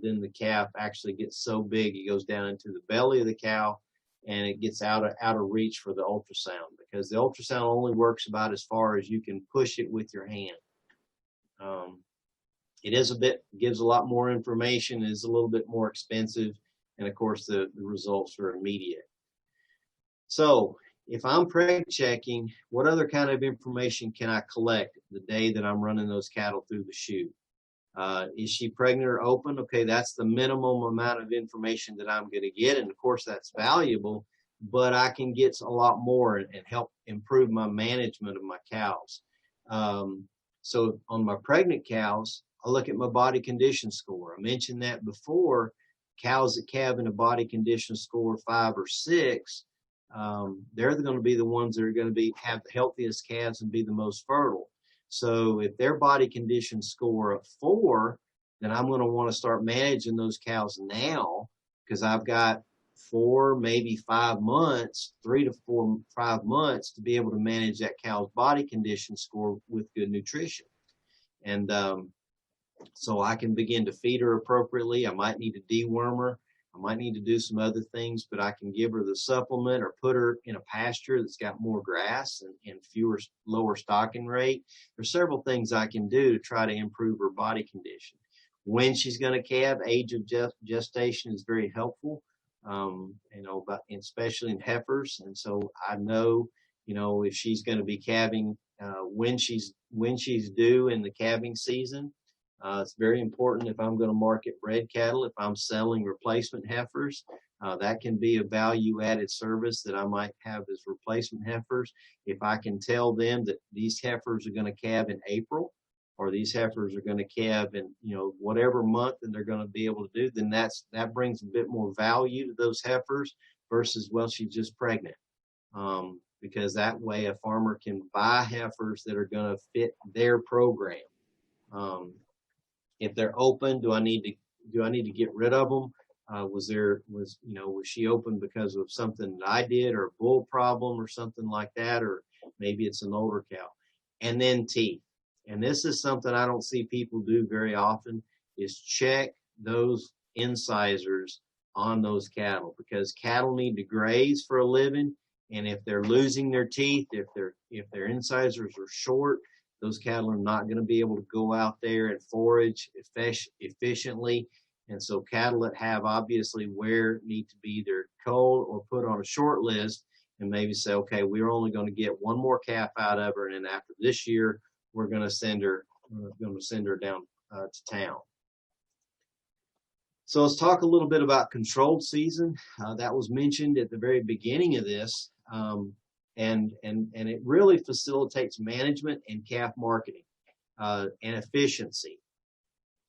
then the calf actually gets so big it goes down into the belly of the cow, and it gets out of reach for the ultrasound, because the ultrasound only works about as far as you can push it with your hand. It gives a lot more information, is a little bit more expensive, and of course the results are immediate. So if I'm Preg checking, what other kind of information can I collect the day that I'm running those cattle through the chute? Is she pregnant or open? Okay, that's the minimum amount of information that I'm going to get, and of course that's valuable, but I can get a lot more and help improve my management of my cows. So on my pregnant cows, I look at my body condition score. I mentioned that before. Cows that calve in a body condition score 5 or 6, they're going to be the ones that are going to have the healthiest calves and be the most fertile. So if their body condition score of 4, then I'm going to want to start managing those cows now, because I've got 4, maybe 5 months, 3 to 4, 5 months to be able to manage that cow's body condition score with good nutrition. And so I can begin to feed her appropriately. I might need to deworm her. I might need to do some other things, but I can give her the supplement or put her in a pasture that's got more grass and lower stocking rate. There's several things I can do to try to improve her body condition. When she's going to calve, age of gestation is very helpful, especially in heifers. And so I know, if she's going to be calving when she's due in the calving season. It's very important if I'm going to market bred cattle, if I'm selling replacement heifers. That can be a value-added service that I might have as replacement heifers. If I can tell them that these heifers are going to calve in April, or these heifers are going to calve in whatever month that they're going to be able to do, then that brings a bit more value to those heifers versus, well, she's just pregnant. Because that way a farmer can buy heifers that are going to fit their program. If they're open, do I need to get rid of them? Was she open because of something that I did, or a bull problem or something like that, or maybe it's an older cow? And then teeth. And this is something I don't see people do very often, is check those incisors on those cattle, because cattle need to graze for a living, And if they're losing their teeth, if their incisors are short, those cattle are not going to be able to go out there and forage efficiently. And so cattle that have obviously wear need to be either culled or put on a short list, and maybe say, okay, we're only going to get one more calf out of her, and then after this year, we're going to send her down to town. So let's talk a little bit about controlled season. That was mentioned at the very beginning of this, and it really facilitates management and calf marketing and efficiency.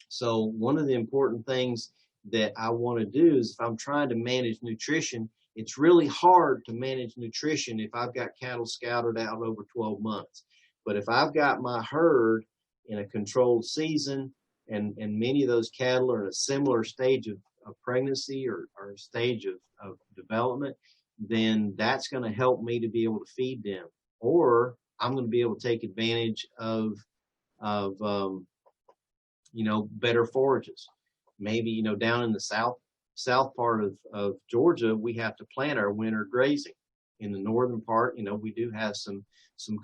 So one of the important things that I want to do is, if I'm trying to manage nutrition, it's really hard to manage nutrition if I've got cattle scouted out over 12 months. But if I've got my herd in a controlled season, and many of those cattle are in a similar stage of pregnancy or stage of development, then that's going to help me to be able to feed them. Or I'm going to be able to take advantage of better forages. Maybe, down in the south part of Georgia, we have to plant our winter grazing. In the northern part, we do have some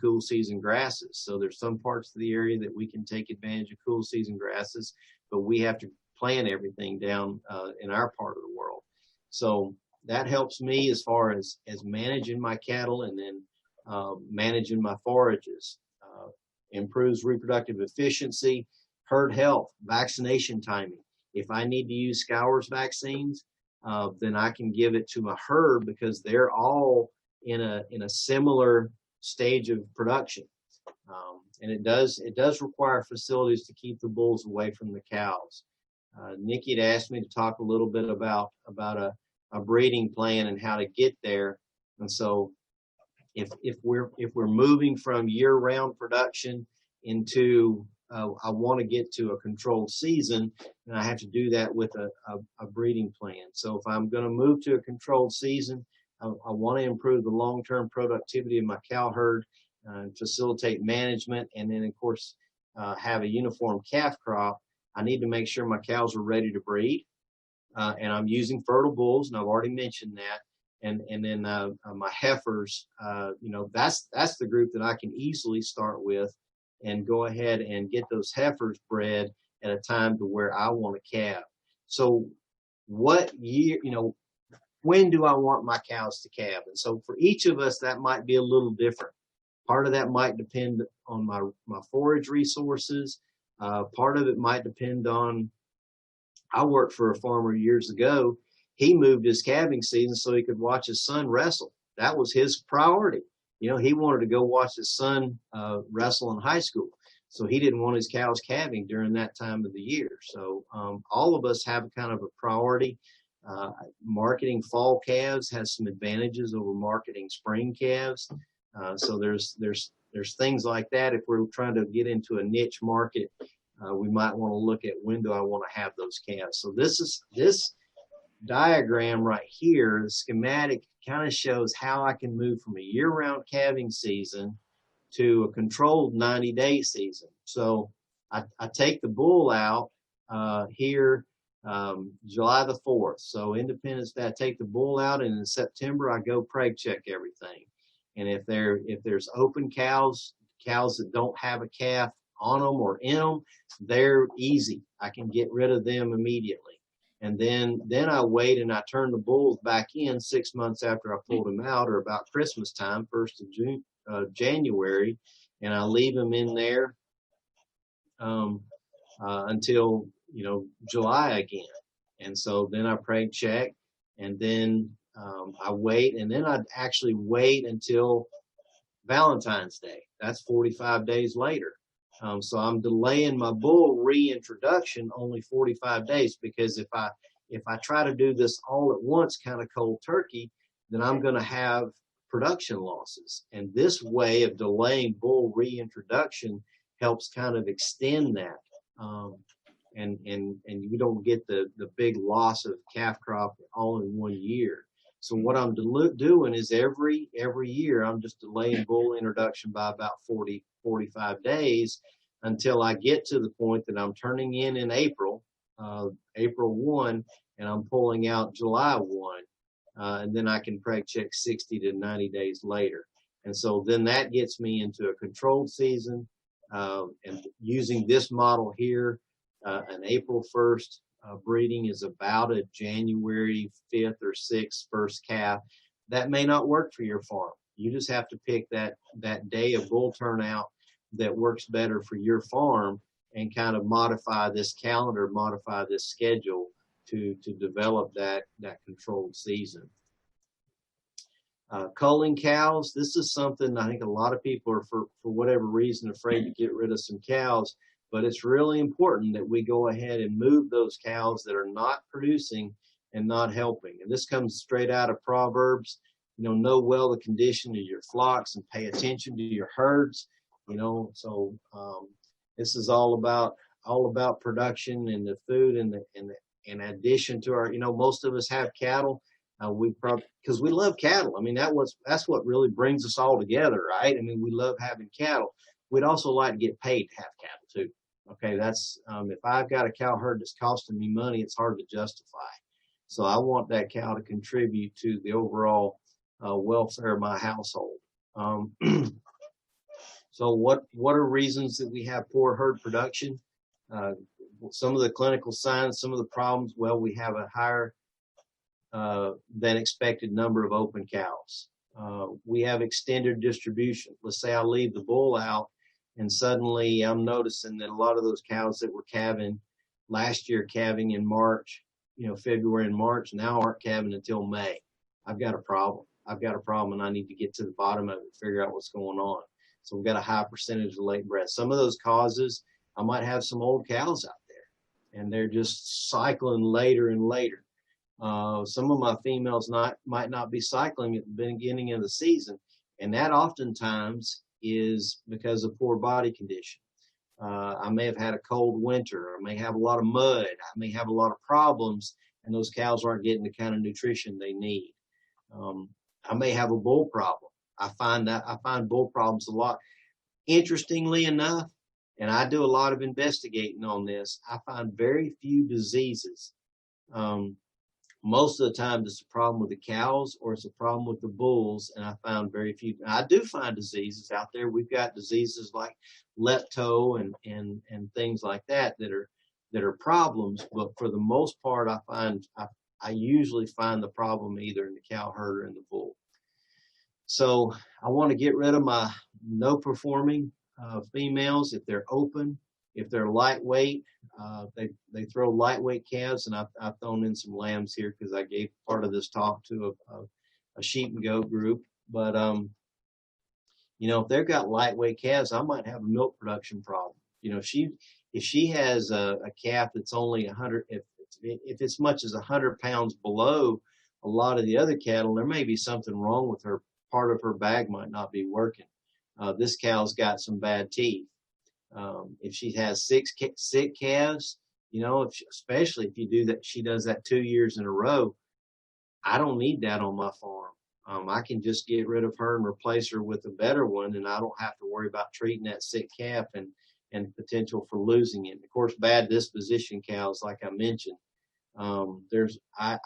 cool season grasses. So there's some parts of the area that we can take advantage of cool season grasses, but we have to plant everything down in our part of the world. So that helps me as far as managing my cattle, and then managing my forages. Improves reproductive efficiency, herd health, vaccination timing. If I need to use scours vaccines, then I can give it to my herd because they're all in a similar stage of production. And it does require facilities to keep the bulls away from the cows. Niki had asked me to talk a little bit about a breeding plan and how to get there. And so if we're moving from year-round production into I want to get to a controlled season, and I have to do that with a breeding plan. So if I'm going to move to a controlled season, I want to improve the long-term productivity of my cow herd, facilitate management, and then of course have a uniform calf crop. I need to make sure my cows are ready to breed, and I'm using fertile bulls, and I've already mentioned that. And then my heifers, that's the group that I can easily start with, and go ahead and get those heifers bred at a time to where I want a calf. So what year, when do I want my cows to calve? And so for each of us, that might be a little different. Part of that might depend on my forage resources. Part of it might depend on, I worked for a farmer years ago. He moved his calving season so he could watch his son wrestle. That was his priority. He wanted to go watch his son wrestle in high school. So he didn't want his cows calving during that time of the year. So all of us have kind of a priority. Marketing fall calves has some advantages over marketing spring calves. So there's things like that. If we're trying to get into a niche market, we might want to look at, when do I want to have those calves. So this diagram right here, the schematic, kind of shows how I can move from a year-round calving season to a controlled 90-day season. So I take the bull out here July the 4th. So Independence Day, I take the bull out, and in September I go Preg Check everything. And if there's open cows that don't have a calf on them or in them, they're easy. I can get rid of them immediately. And then I wait and I turn the bulls back in 6 months after I pulled them out, or about Christmas time, 1st of January, and I leave them in there until July again. And so then I Preg Check, and then I wait, and then I'd actually wait until Valentine's Day. That's 45 days later. So I'm delaying my bull reintroduction only 45 days, because if I try to do this all at once, kind of cold turkey, then I'm going to have production losses. And this way of delaying bull reintroduction helps kind of extend that. And you don't get the big loss of calf crop all in 1 year. So what I'm doing is every year I'm just delaying bull introduction by about 45 days until I get to the point that I'm turning in April 1, and I'm pulling out July 1. and then I can Preg check 60 to 90 days later. And so then that gets me into a controlled season. And using this model here, an April 1st breeding is about a January 5th or 6th first calf. That may not work for your farm. You just have to pick that day of bull turnout that works better for your farm and kind of modify this calendar, modify this schedule to develop that controlled season. Culling cows, this is something I think a lot of people are, for whatever reason, afraid to get rid of some cows, but it's really important that we go ahead and move those cows that are not producing and not helping. And this comes straight out of Proverbs. Know well the condition of your flocks and pay attention to your herds. So this is all about production and the food and in addition to our, most of us have cattle. Because we love cattle. I mean, that's what really brings us all together, right? I mean, we love having cattle. We'd also like to get paid to have cattle too. Okay, that's if I've got a cow herd that's costing me money, it's hard to justify. So I want that cow to contribute to the overall welfare of my household. So what are reasons that we have poor herd production? Some of the clinical signs, some of the problems. Well, we have a higher than expected number of open cows. We have extended distribution. Let's say I leave the bull out and suddenly I'm noticing that a lot of those cows that were calving last year, calving in March, February and March, now aren't calving until May. I've got a problem and I need to get to the bottom of it and figure out what's going on. So we've got a high percentage of late breast. Some of those causes, I might have some old cows out there and they're just cycling later and later. Some of my females might not be cycling at the beginning of the season, and that oftentimes is because of poor body condition. I may have had a cold winter, I may have a lot of mud, I may have a lot of problems, and those cows aren't getting the kind of nutrition they need. I may have a bull problem. I find bull problems a lot. Interestingly enough, and I do a lot of investigating on this, I find very few diseases. Most of the time it's a problem with the cows or it's a problem with the bulls, and I found very few. I do find diseases out there. We've got diseases like lepto and things like that are problems, but for the most part I usually find the problem either in the cow herd or in the bull. So I want to get rid of my no performing females if they're open, if they're lightweight. They throw lightweight calves, and I've thrown in some lambs here because I gave part of this talk to a sheep and goat group. But if they've got lightweight calves, I might have a milk production problem. If she has a calf that's only 100, if it's much as 100 pounds below a lot of the other cattle, there may be something wrong with her. Part of her bag might not be working. This cow's got some bad teeth. If she has sick calves, especially if you do that, she does that 2 years in a row. I don't need that on my farm. I can just get rid of her and replace her with a better one, and I don't have to worry about treating that sick calf and potential for losing it. Of course, bad disposition cows, like I mentioned, I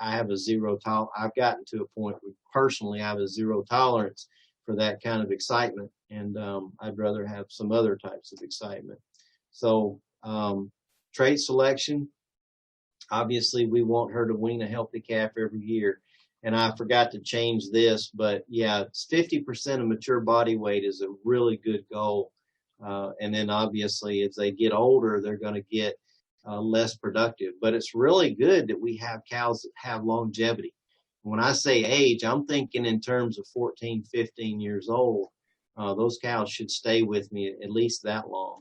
have a zero tolerance. I've gotten to a point where personally I have a zero tolerance for that kind of excitement, and I'd rather have some other types of excitement. So trait selection, obviously we want her to wean a healthy calf every year, and I forgot to change this, but yeah, it's 50% of mature body weight is a really good goal, and then obviously as they get older they're going to get less productive, but it's really good that we have cows that have longevity. When I say age, I'm thinking in terms of 14, 15 years old. Those cows should stay with me at least that long.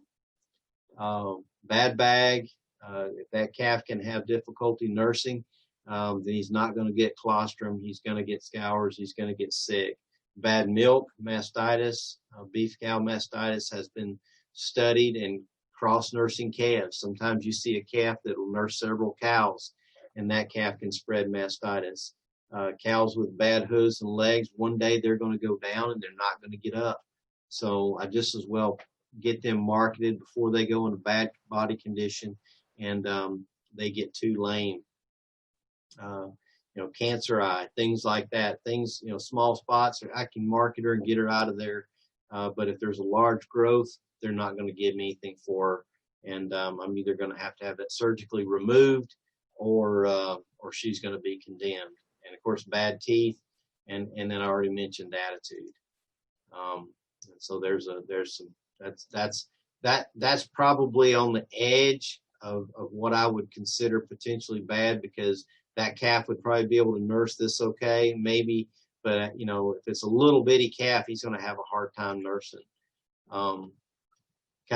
Bad bag, if that calf can have difficulty nursing, then he's not going to get colostrum, he's going to get scours, he's going to get sick. Bad milk, mastitis, beef cow mastitis has been studied, and cross-nursing calves. Sometimes you see a calf that will nurse several cows, and that calf can spread mastitis. Cows with bad hooves and legs, one day they're going to go down and they're not going to get up. So I just as well get them marketed before they go into bad body condition and they get too lame. cancer eye, things like that, things, small spots, I can market her and get her out of there. But if there's a large growth, they're not going to give me anything for her. And I'm either going to have that surgically removed or she's going to be condemned. And of course, bad teeth. And then I already mentioned attitude. And so there's some, that's probably on the edge of what I would consider potentially bad, because that calf would probably be able to nurse this okay, maybe, but if it's a little bitty calf, he's going to have a hard time nursing. Kind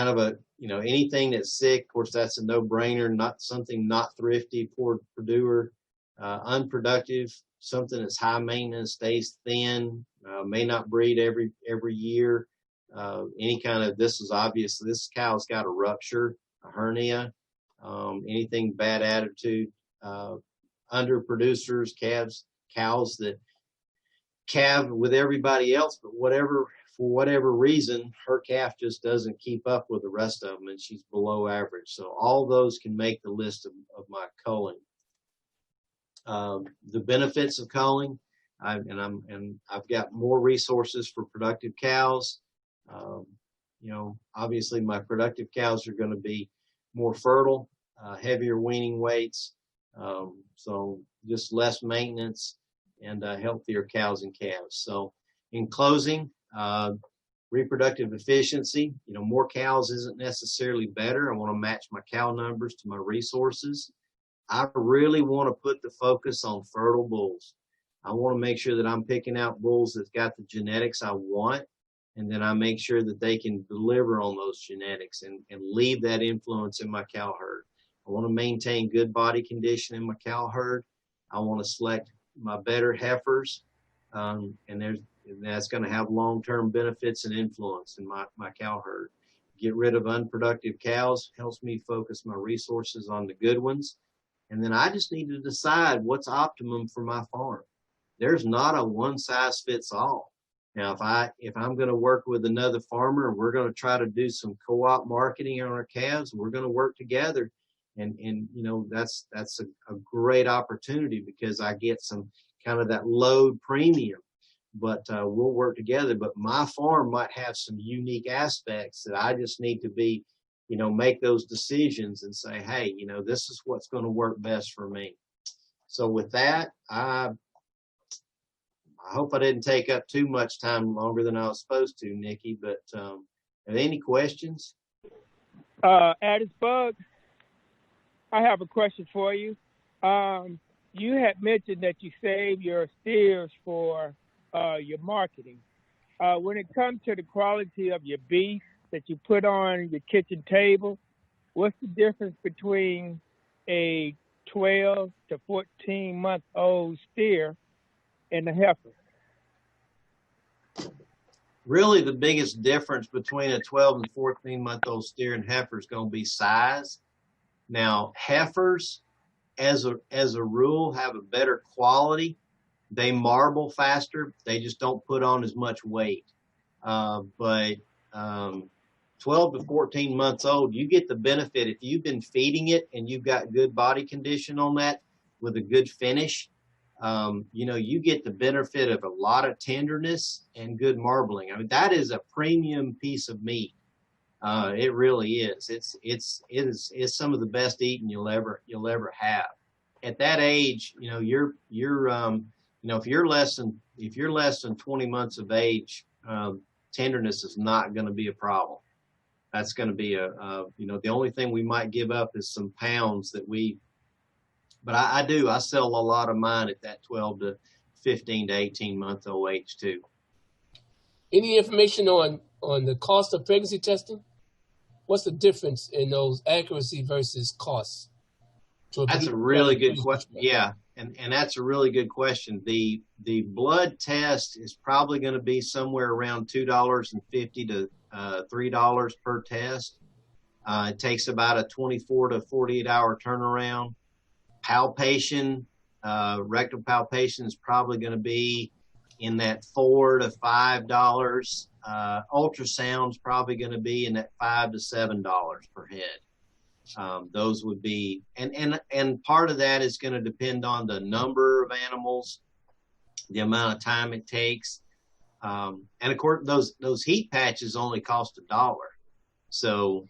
of anything that's sick, of course, that's a no-brainer. Not something not thrifty, poor producer, unproductive, something that's high maintenance, stays thin, may not breed every year. Any kind of, this cow's got a rupture, a hernia, anything bad attitude, under producers, cows that calve with everybody else, but for whatever reason, her calf just doesn't keep up with the rest of them, and she's below average. So all those can make the list of my culling. The benefits of culling, I've got more resources for productive cows. Obviously my productive cows are going to be more fertile, heavier weaning weights, so just less maintenance and healthier cows and calves. So in closing, reproductive efficiency, more cows isn't necessarily better. I want to match my cow numbers to my resources. I really want to put the focus on fertile bulls. I want to make sure that I'm picking out bulls that's got the genetics I want, and then I make sure that they can deliver on those genetics and leave that influence in my cow herd. I want to maintain good body condition in my cow herd. I want to select my better heifers, and that's going to have long-term benefits and influence in my cow herd. Get rid of unproductive cows helps me focus my resources on the good ones. And then I just need to decide what's optimum for my farm. There's not a one size fits all. Now, if I'm going to work with another farmer and we're going to try to do some co-op marketing on our calves, we're going to work together. And that's a great opportunity, because I get some kind of that load premium, but we'll work together. But my farm might have some unique aspects that I just need to be, make those decisions and say, hey, this is what's going to work best for me. So with that, I hope I didn't take up too much time longer than I was supposed to, Niki, but are there any questions?
Addis Bug, I have a question for you. You had mentioned that you save your steers for your marketing. When it comes to the quality of your beef that you put on your kitchen table, what's the difference between a 12 to 14-month-old steer and a heifer?
Really, the biggest difference between a 12 and 14-month-old steer and heifer is going to be size. Now, heifers, as a rule, have a better quality. They marble faster. They just don't put on as much weight. But 12 to 14 months old, you get the benefit. If you've been feeding it and you've got good body condition on that with a good finish, you get the benefit of a lot of tenderness and good marbling. I mean, that is a premium piece of meat. It really is. It's some of the best eating you'll ever have. At that age, if you're less than 20 months of age, tenderness is not going to be a problem. That's going to be the only thing we might give up is some pounds but I sell a lot of mine at that 12 to 15 to 18 month old age too.
Any information on the cost of pregnancy testing? What's the difference in those accuracy versus costs?
That's a really good question. Yeah, and that's a really good question. The blood test is probably going to be somewhere around $2.50 to $3 per test. It takes about a 24 to 48 hour turnaround. Palpation, rectal palpation is probably going to be in that $4 to $5. Ultrasound's probably going to be in that $5 to $7 per head. Those would be, and part of that is going to depend on the number of animals, the amount of time it takes. And of course, those heat patches only cost $1. So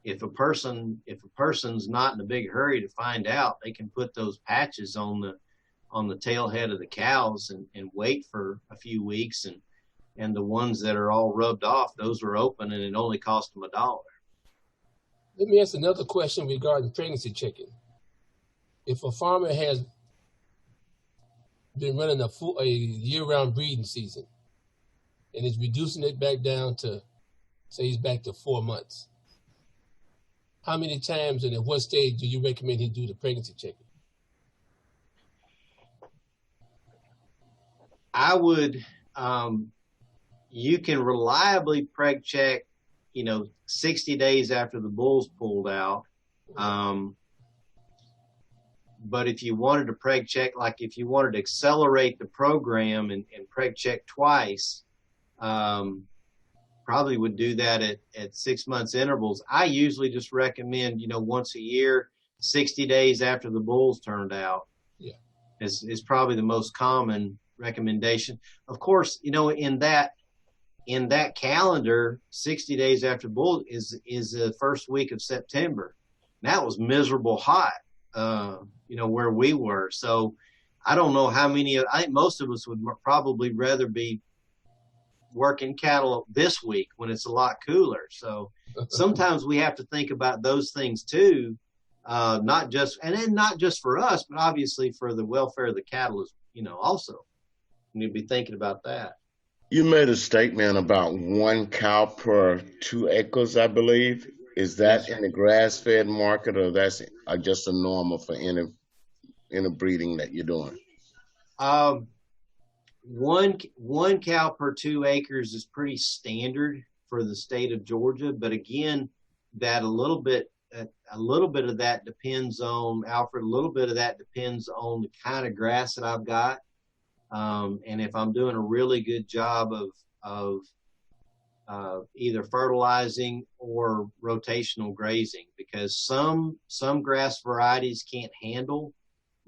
if a person's not in a big hurry to find out, they can put those patches on the tail head of the cows and wait for a few weeks, and the ones that are all rubbed off, those are open, and it only cost them $1.
Let me ask another question regarding pregnancy checking. If a farmer has been running a year-round breeding season and is reducing it back down to, say he's back to 4 months, how many times and at what stage do you recommend he do the pregnancy checking?
I would, you can reliably Preg check, 60 days after the bull's pulled out. But if you wanted to Preg check, like if you wanted to accelerate the program and Preg check twice, probably would do that at 6 months intervals. I usually just recommend, once a year, 60 days after the bull's turned out.
Yeah,
is probably the most common recommendation. Of course, in that calendar, 60 days after bull is the first week of September. And that was miserable hot, where we were. So I don't know how many. I think most of us would probably rather be working cattle this week when it's a lot cooler. So sometimes we have to think about those things too, not just for us, but obviously for the welfare of the cattle, also. We need to be thinking about that.
You made a statement about 1 cow per 2 acres, I believe. Is that in the grass-fed market, or that's just a normal for any breeding that you're doing?
One cow per 2 acres is pretty standard for the state of Georgia, but again, that a little bit of that depends on, Alfred. A little bit of that depends on the kind of grass that I've got. And if I'm doing a really good job of either fertilizing or rotational grazing, because some grass varieties can't handle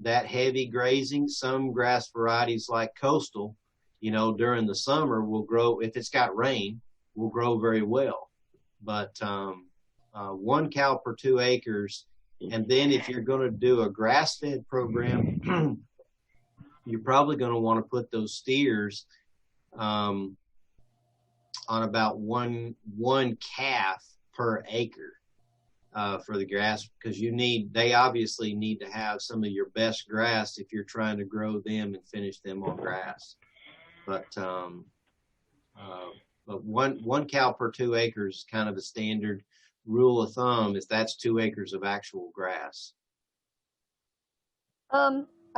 that heavy grazing. Some grass varieties like coastal, during the summer will grow, if it's got rain, will grow very well. But 1 cow per 2 acres. And then if you're going to do a grass-fed program, you're probably going to want to put those steers on about one calf per acre for the grass, because they obviously need to have some of your best grass if you're trying to grow them and finish them on grass. But one cow per 2 acres is kind of a standard rule of thumb, is that's 2 acres of actual grass.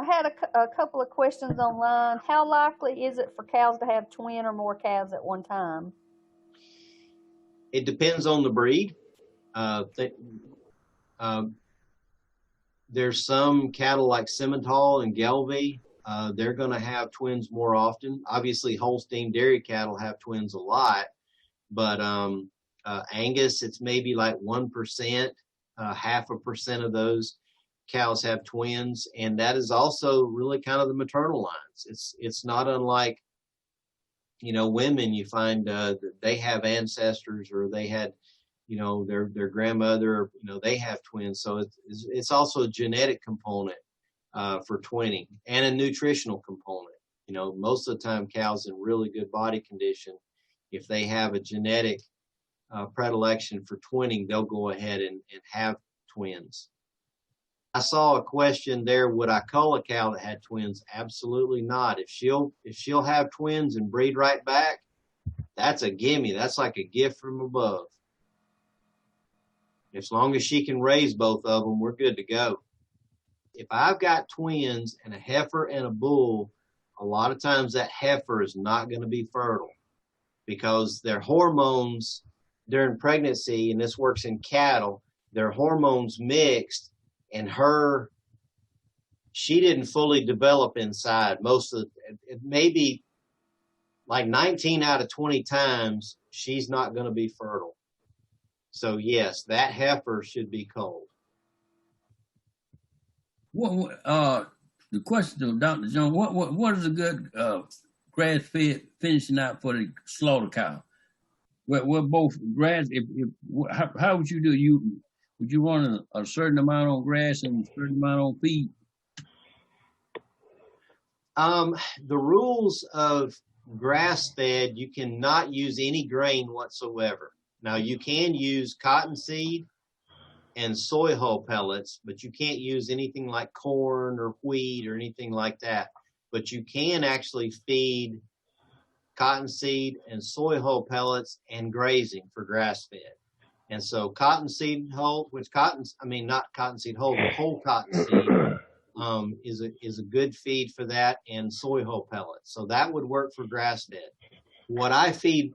I had a couple of questions online. How likely is it for cows to have twin or more calves at one time?
It depends on the breed. There's some cattle like Simmental and Gelbvieh. They're going to have twins more often. Obviously, Holstein dairy cattle have twins a lot, but Angus, it's maybe like 1%, 0.5% of those cows have twins, and that is also really kind of the maternal lines. It's not unlike, women. You find that they have ancestors, or they had, their grandmother, they have twins. So it's also a genetic component for twinning, and a nutritional component. Most of the time, cows in really good body condition, if they have a genetic predilection for twinning, they'll go ahead and have twins. I saw a question there, would I cull a cow that had twins? Absolutely not. If she'll have twins and breed right back, that's a gimme. That's like a gift from above. As long as she can raise both of them, we're good to go. If I've got twins and a heifer and a bull, a lot of times that heifer is not going to be fertile, because their hormones during pregnancy, and this works in cattle, their hormones mixed, and she didn't fully develop inside. It may be like 19 out of 20 times, she's not going to be fertile. So yes, that heifer should be culled.
The question to Dr. Jones, what is a good grass fed finishing out for the slaughter cow? Well, both grass. How would you do? Would you run a certain amount on grass and a certain amount on feed?
The rules of grass fed, you cannot use any grain whatsoever. Now you can use cottonseed and soy hull pellets, but you can't use anything like corn or wheat or anything like that. But you can actually feed cottonseed and soy hull pellets and grazing for grass fed. And so cottonseed hull, not cottonseed hull, the whole cottonseed is a good feed for that, and soy hull pellets. So that would work for grass fed. What I feed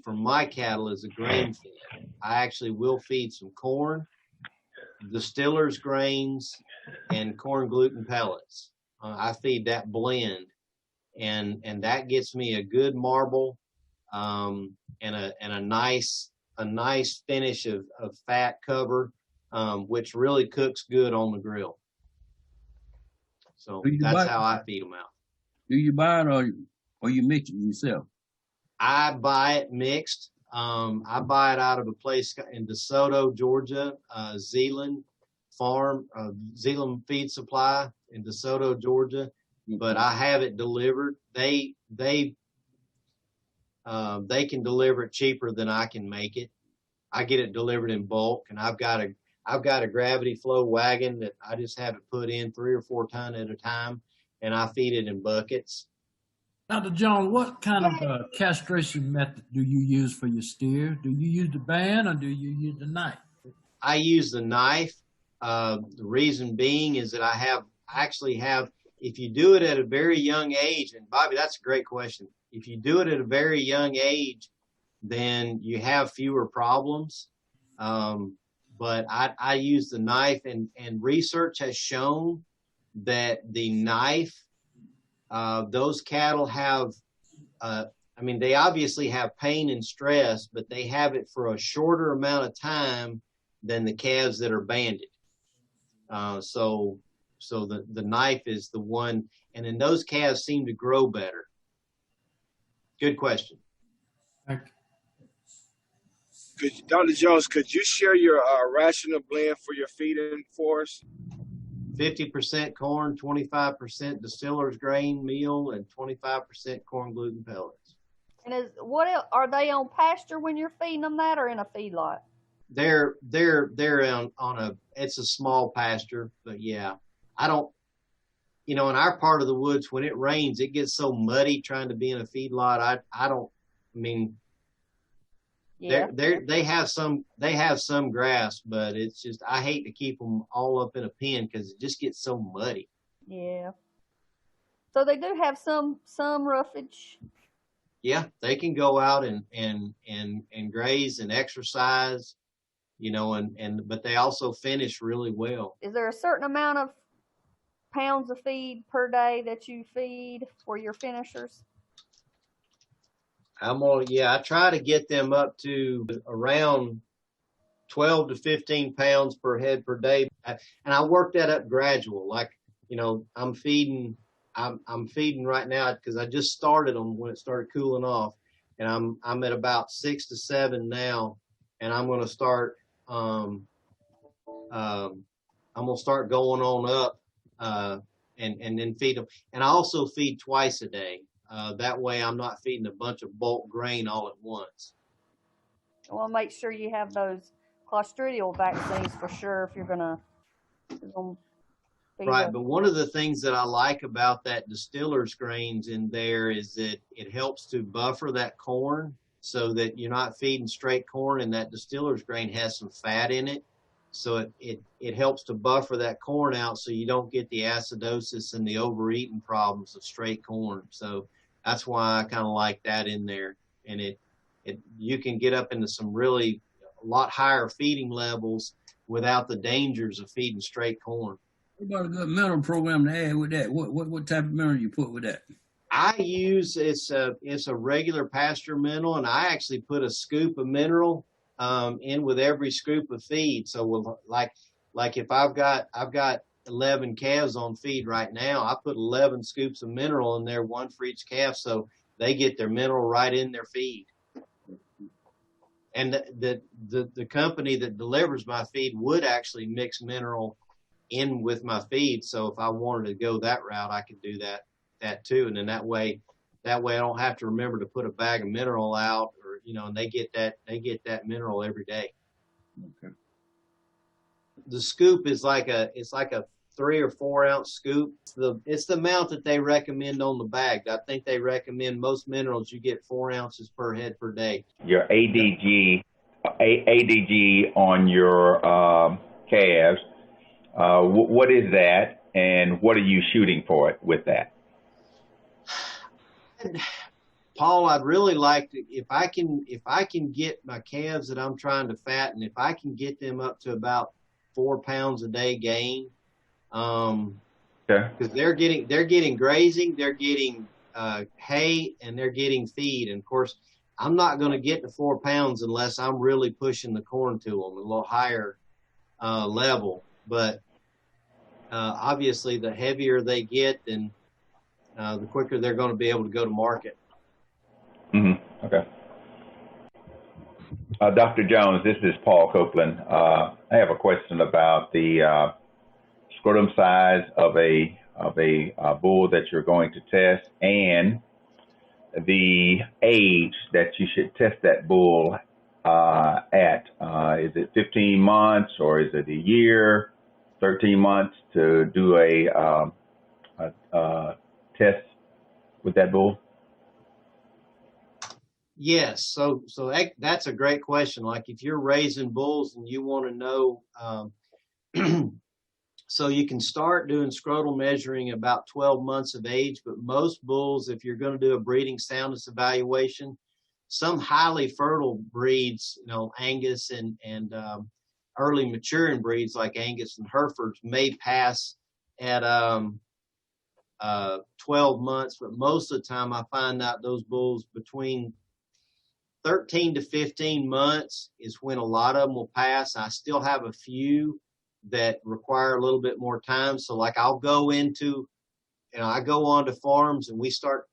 for my cattle is a grain fed. I actually will feed some corn, distillers grains, and corn gluten pellets. I feed that blend, and that gets me a good marble and a nice finish of fat cover, which really cooks good on the grill. So that's how I feed them out.
Do you buy it or you mix it yourself?
I buy it mixed. I buy it out of a place in DeSoto, Georgia, Zeeland Farm, Zeeland Feed Supply in DeSoto, Georgia. But I have it delivered. They can deliver it cheaper than I can make it. I get it delivered in bulk, and I've got a gravity flow wagon that I just have it put in 3 or 4 ton at a time, and I feed it in buckets.
Dr. Jones, what kind of castration method do you use for your steer? Do you use the band or do you use the knife?
I use the knife. The reason being is that I actually have, if you do it at a very young age, and Bobby, that's a great question. If you do it at a very young age, then you have fewer problems. But I use the knife, and research has shown that the knife, those cattle have, they obviously have pain and stress, but they have it for a shorter amount of time than the calves that are banded. So the knife is the one, and then those calves seem to grow better. Good question.
Thank you.
Dr. Jones, could you share your rational blend for your feeding for us?
50% corn, 25% distillers grain meal, and 25% corn gluten pellets.
And are they on pasture when you're feeding them that, or in a feedlot?
They're on it's a small pasture, but yeah, I don't, in our part of the woods, when it rains, it gets so muddy trying to be in a feedlot. Yeah. They have some grass, but it's just, I hate to keep them all up in a pen because it just gets so muddy.
Yeah. So they do have some roughage.
Yeah, they can go out and graze and exercise, but they also finish really well.
Is there a certain amount of pounds of feed per day that you feed for your finishers?
I try to get them up to around 12 to 15 pounds per head per day. And I work that up gradual. Like, I'm feeding right now because I just started them when it started cooling off, and I'm at about 6 to 7 now, and I'm going to start, going on up, and then feed them. And I also feed twice a day. That way I'm not feeding a bunch of bulk grain all at once.
I want to make sure you have those clostridial vaccines for sure if you're going to feed
Right,
them.
but one of the things that I like about that distiller's grains in there is that it helps to buffer that corn so that you're not feeding straight corn, and that distiller's grain has some fat in it. So it helps to buffer that corn out so you don't get the acidosis and the overeating problems of straight corn. So that's why I kind of like that in there. And you can get up into some really a lot higher feeding levels without the dangers of feeding straight corn.
What about a good mineral program to add with that? What type of mineral you put with that?
I use it's a regular pasture mineral, and I actually put a scoop of mineral in with every scoop of feed. So like if I've got 11 calves on feed right now. I put 11 scoops of mineral in there, one for each calf, so they get their mineral right in their feed. And the company that delivers my feed would actually mix mineral in with my feed. So if I wanted to go that route, I could do that too. And then that way I don't have to remember to put a bag of mineral out, or and they get that mineral every day.
Okay.
The scoop is like a 3 or 4 ounce scoop. It's the amount that they recommend on the bag. I think they recommend most minerals you get 4 ounces per head per day.
Your ADG on your calves, what is that, and what are you shooting for it with that?
Paul, I'd really like to, if I can get my calves that I'm trying to fatten, if I can get them up to about 4 pounds a day gain, because they're getting grazing, they're getting hay, and they're getting feed. And of course, I'm not going to get to 4 pounds unless I'm really pushing the corn to them a little higher level. But obviously, the heavier they get, then the quicker they're going to be able to go to market.
Mm-hmm. Okay. Dr. Jones, this is Paul Copeland. I have a question about the scrotum size of a bull that you're going to test, and the age that you should test that bull at. Is it 15 months, or is it a year, 13 months to do a test with that bull?
Yes, so that's a great question. Like if you're raising bulls and you want to know, so you can start doing scrotal measuring about 12 months of age, but most bulls, if you're going to do a breeding soundness evaluation, some highly fertile breeds, Angus and early maturing breeds like Angus and Heifers may pass at 12 months, but most of the time I find out those bulls between 13 to 15 months is when a lot of them will pass. I still have a few that require a little bit more time. So like I'll go into, I go onto farms and we start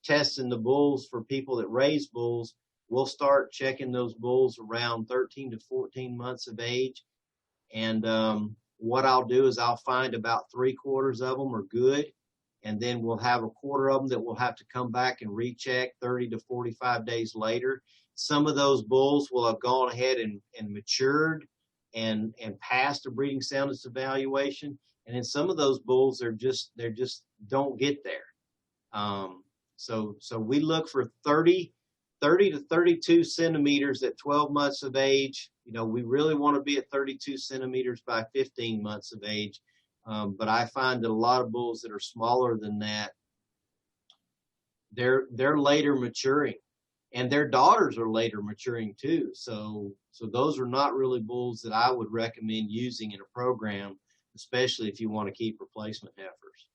testing the bulls for people that raise bulls. We'll start checking those bulls around 13 to 14 months of age. And what I'll do is I'll find about 3/4 of them are good. And then we'll have 1/4 of them that we'll have to come back and recheck 30 to 45 days later. Some of those bulls will have gone ahead and matured and passed a breeding soundness evaluation. And then some of those bulls they just don't get there. So we look for 30 to 32 centimeters at 12 months of age. We really want to be at 32 centimeters by 15 months of age. But I find that a lot of bulls that are smaller than that, they're later maturing, and their daughters are later maturing too. So those are not really bulls that I would recommend using in a program, especially if you want to keep replacement heifers.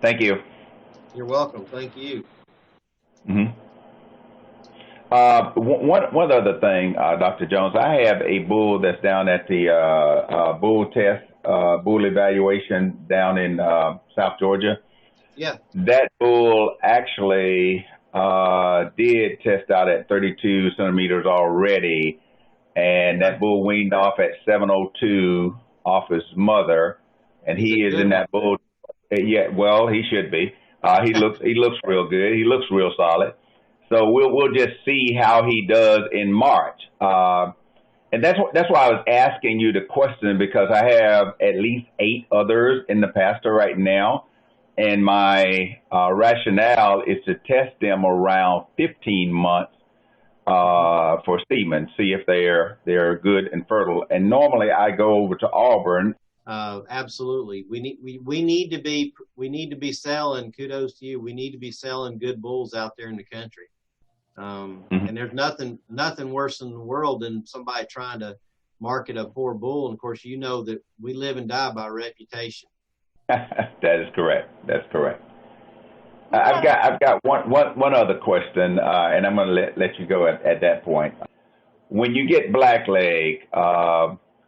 Thank you.
You're welcome. Thank you.
Mm-hmm. One other thing, Dr. Jones, I have a bull that's down at the bull test, bull evaluation down in South Georgia.
Yeah.
That bull actually did test out at 32 centimeters already, and that bull weaned off at 702 off his mother, and he is in that bull. Yeah, well, he should be. He looks real good. He looks real solid. So we'll just see how he does in March. And that's why I was asking you the question, because I have at least 8 others in the pasture right now, and my rationale is to test them around 15 months for semen, see if they're good and fertile. And normally I go over to Auburn.
Absolutely. We need to be selling, kudos to you, we need to be selling good bulls out there in the country. And there's nothing worse in the world than somebody trying to market a poor bull. And of course, that we live and die by reputation.
That is correct. That's correct. I've got one other question, and I'm going to let you go at that point. When you get blackleg,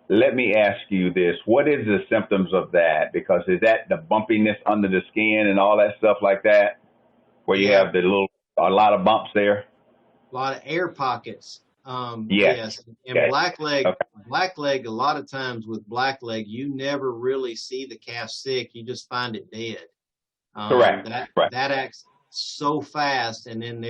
let me ask you this: what is the symptoms of that? Because is that the bumpiness under the skin and all that stuff like that, where you have a lot of bumps there?
A lot of air pockets.
Yes.
And
Okay.
blackleg, a lot of times with blackleg, you never really see the calf sick. You just find it dead.
Correct.
That acts so fast, and then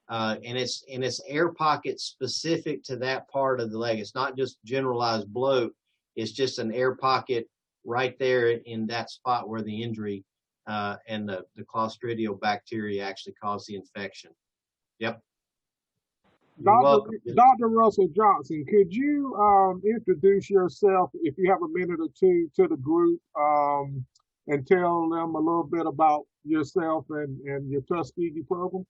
and it's air pockets specific to that part of the leg. It's not just generalized bloat. It's just an air pocket right there in that spot where the injury and the Clostridial bacteria actually cause the infection. Yep.
Dr. Russell Johnson, could you introduce yourself, if you have a minute or two, to the group and tell them a little bit about yourself and your Tuskegee program?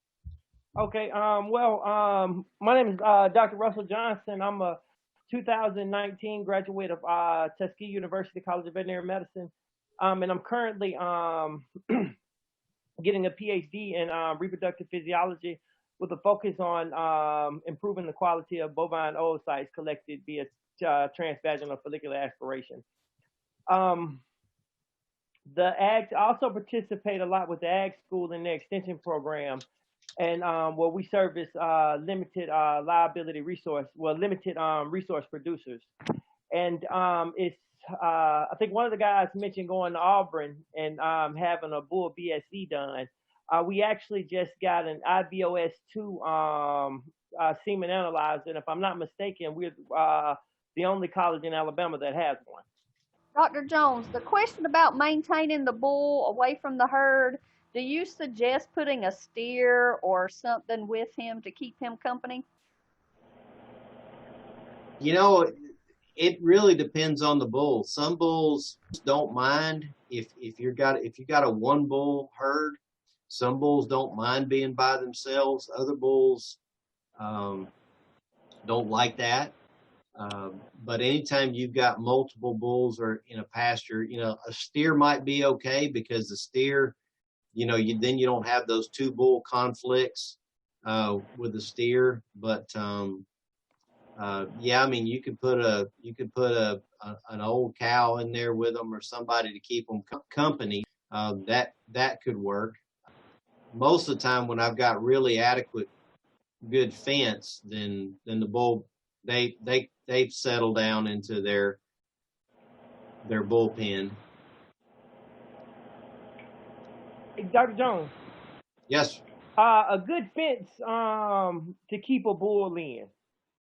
Okay. My name is Dr. Russell Johnson. I'm a 2019 graduate of Tuskegee University College of Veterinary Medicine, and I'm currently getting a PhD in reproductive physiology, with a focus on improving the quality of bovine oocytes collected via transvaginal follicular aspiration. I also participate a lot with the Ag School and the Extension program, and where we service limited resource producers. And I think one of the guys mentioned going to Auburn and having a bull BSE done. We actually just got an IBOS2 semen analyzer, and if I'm not mistaken, we're the only college in Alabama that has one.
Dr. Jones, the question about maintaining the bull away from the herd, do you suggest putting a steer or something with him to keep him company?
You know, it really depends on the bull. Some bulls don't mind if you got a one bull herd. Some bulls don't mind being by themselves. Other bulls don't like that. But anytime you've got multiple bulls or in a pasture, a steer might be okay, because the steer, then you don't have those two bull conflicts with the steer. But you could put an old cow in there with them, or somebody to keep them company. That could work. Most of the time, when I've got really adequate, good fence, then the bull they've settled down into their bullpen.
Hey, Dr. Jones.
Yes.
A good fence to keep a bull in,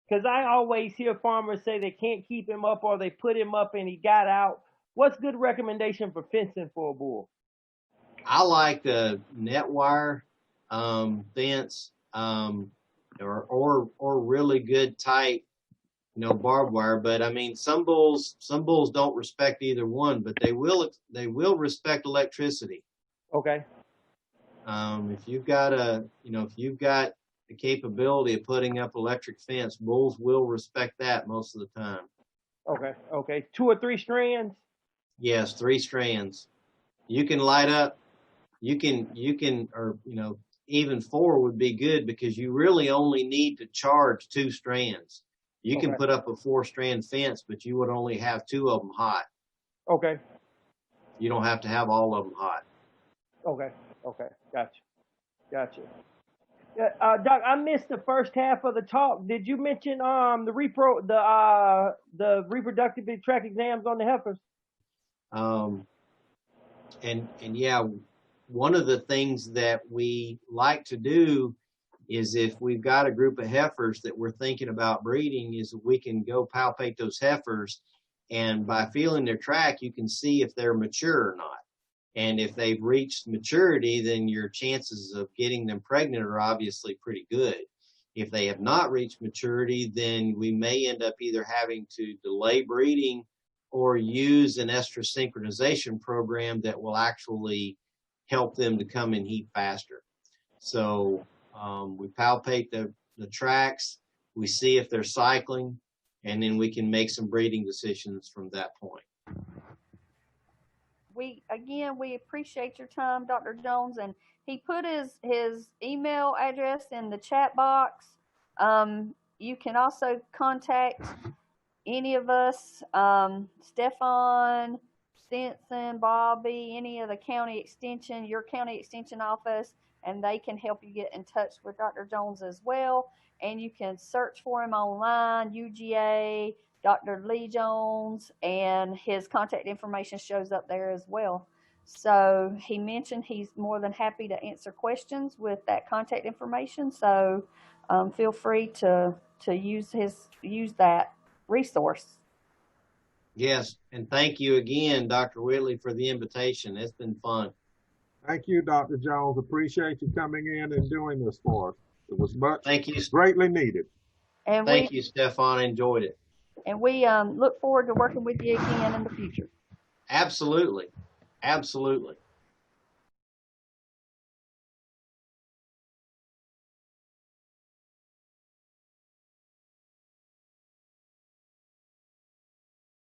because I always hear farmers say they can't keep him up, or they put him up and he got out. What's good recommendation for fencing for a bull?
I like a net wire fence, or really good tight, barbed wire. But I mean, some bulls don't respect either one, but they will respect electricity.
Okay.
If you've got the capability of putting up electric fence, bulls will respect that most of the time.
Okay. 2 or 3 strands?
Yes, 3 strands. You can light up. You can, or even 4 would be good, because you really only need to charge 2 strands. You can put up a 4-strand fence, but you would only have 2 of them hot.
Okay.
You don't have to have all of them hot.
Okay. Gotcha. Doc, I missed the first half of the talk. Did you mention the reproductive tract exams on the heifers?
And yeah, one of the things that we like to do is, if we've got a group of heifers that we're thinking about breeding, is we can go palpate those heifers, and by feeling their track, you can see if they're mature or not. And if they've reached maturity, then your chances of getting them pregnant are obviously pretty good. If they have not reached maturity, then we may end up either having to delay breeding or use an estrus synchronization program that will actually help them to come in heat faster. So we palpate the tracks, we see if they're cycling, and then we can make some breeding decisions from that point.
we appreciate your time, Dr. Jones, and he put his email address in the chat box. You can also contact any of us, Stefan, Stinson, Bobby, any of the your county extension office, and they can help you get in touch with Dr. Jones as well. And you can search for him online, UGA, Dr. Lee Jones, and his contact information shows up there as well. So he mentioned he's more than happy to answer questions with that contact information. So feel free to use that resource.
Yes, and thank you again, Dr. Whitley, for the invitation. It's been fun.
Thank you, Dr. Jones. Appreciate you coming in and doing this for us. It was greatly needed.
And
thank you, Stefan. Enjoyed it.
And we look forward to working with you again in the future.
Absolutely. Absolutely.